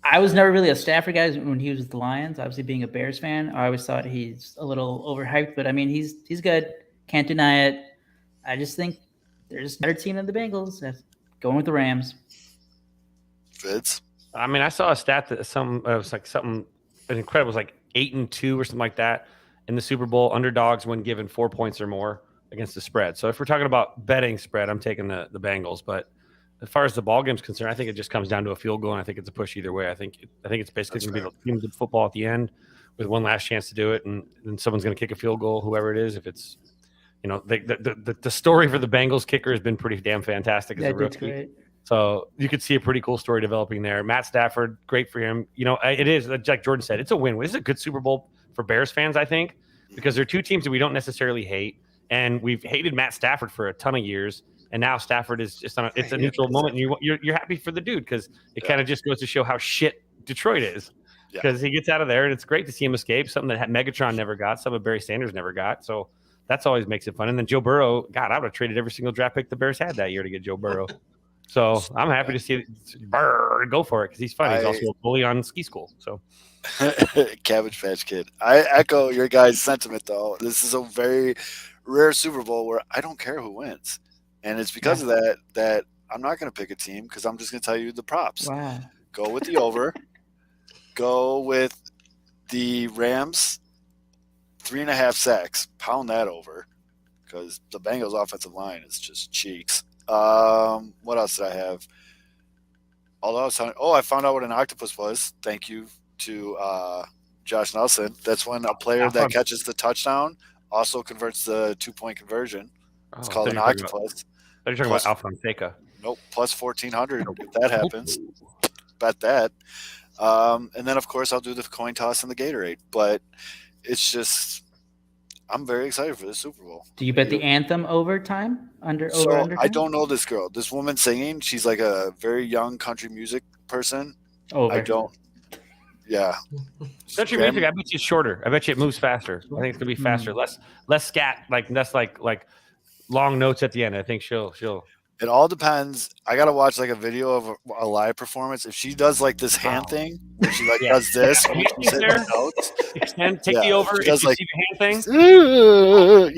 I was never really a Stafford guy when he was with the Lions. Obviously, being a Bears fan, I always thought he's a little overhyped. But I mean, he's good. Can't deny it. I just think there's a better team than the Bengals. That's going with the Rams. Fitz. I mean, I saw a stat that was like something incredible. It was like 8-2 or something like that in the Super Bowl. Underdogs when given 4 points or more against the spread. So if we're talking about betting spread, I'm taking the Bengals. But as far as the ball game's concerned, I think it just comes down to a field goal, and I think it's a push either way. I think it's basically going to be the team of football at the end with one last chance to do it, and then someone's going to kick a field goal, whoever it is. If it's the story for the Bengals kicker has been pretty damn fantastic as a rookie. Great. So you could see a pretty cool story developing there. Matt Stafford, great for him. It is, like Jordan said, it's a win. This is a good Super Bowl for Bears fans, I think, because they're two teams that we don't necessarily hate. And we've hated Matt Stafford for a ton of years. And now Stafford is just it's a neutral moment. And you're happy for the dude because it kind of just goes to show how shit Detroit is. Because he gets out of there, and it's great to see him escape, something that Megatron never got, something Barry Sanders never got. So that's always makes it fun. And then Joe Burrow, God, I would have traded every single draft pick the Bears had that year to get Joe Burrow. So I'm happy to see go for it because he's funny. He's also a bully on ski school. So Cabbage Patch Kid. I echo your guys' sentiment, though. This is a very rare Super Bowl where I don't care who wins. And it's because of that I'm not going to pick a team because I'm just going to tell you the props. Wow. Go with the over. Go with the Rams, 3.5 sacks. Pound that over because the Bengals' offensive line is just cheeks. What else did I have? Although I found out what an octopus was. Thank you to Josh Nelson. That's when a player that catches the touchdown also converts the 2-point conversion. It's called an octopus. They're talking about Alfonseca. Nope, plus 1,400 if that happens. Bet that. And then, of course, I'll do the coin toss and the Gatorade. But it's just I'm very excited for the Super Bowl. Do you bet the anthem overtime? Under I don't know this girl. This woman singing, she's like a very young country music person. Over. I don't. Yeah. Country music, I bet you it's shorter. I bet you it moves faster. I think it's gonna be faster, less scat, less like long notes at the end. I think she'll. It all depends. I gotta watch like a video of a live performance. If she does like this hand thing, where she does this, when she's hitting the notes, take the over. If you see the hand thing,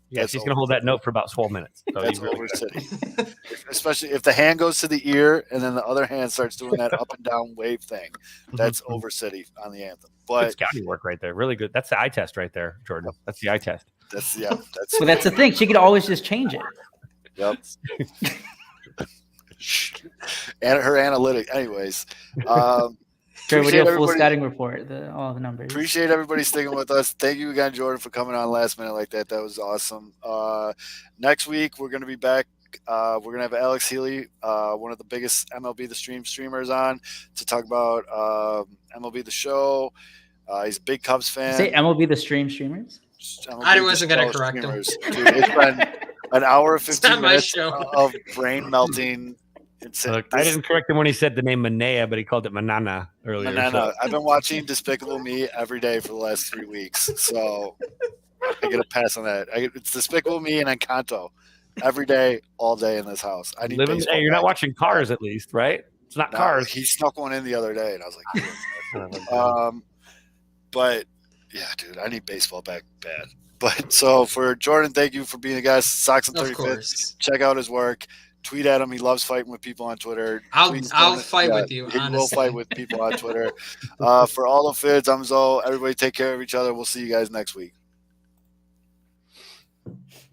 yeah, she's gonna hold that note for about 12 minutes. So that's over city. Especially if the hand goes to the ear and then the other hand starts doing that up and down wave thing. That's over city on the anthem. But it's scouting work right there. Really good. That's the eye test right there, Jordan. That's the eye test. That's well, that's the thing. She could always just change it. Yep. And her analytic. Anyways, we do a full scouting report, all the numbers. Appreciate everybody sticking with us. Thank you again, Jordan, for coming on last minute like that. That was awesome. Next week we're going to be back week, we're going to have Alex Healy, one of the biggest MLB The Stream streamers on to talk about MLB The Show. He's a big Cubs fan. Say MLB The streamers? MLB I The wasn't going to Show correct him. streamers. Dude, it's been an hour and It's 15 not my minutes show. of brain melting. Look, I didn't correct him when he said the name Manea, but he called it Manana earlier. Banana. I've been watching Despicable Me every day for the last 3 weeks, so I get a pass on that. It's Despicable Me and Encanto every day, all day in this house. I need baseball Hey, you're not back. watching Cars at least, right? It's not No, Cars. He snuck one in the other day, and I was like, but yeah, dude, I need baseball back bad. But so for Jordan, thank you for being a guest. Sox and Of 35th. course. Check out his work. Tweet at him. He loves fighting with people on Twitter. I'll fight with you, He will honestly. fight with people on Twitter. For all the Fids, I'm Zoe. Everybody take care of each other. We'll see you guys next week.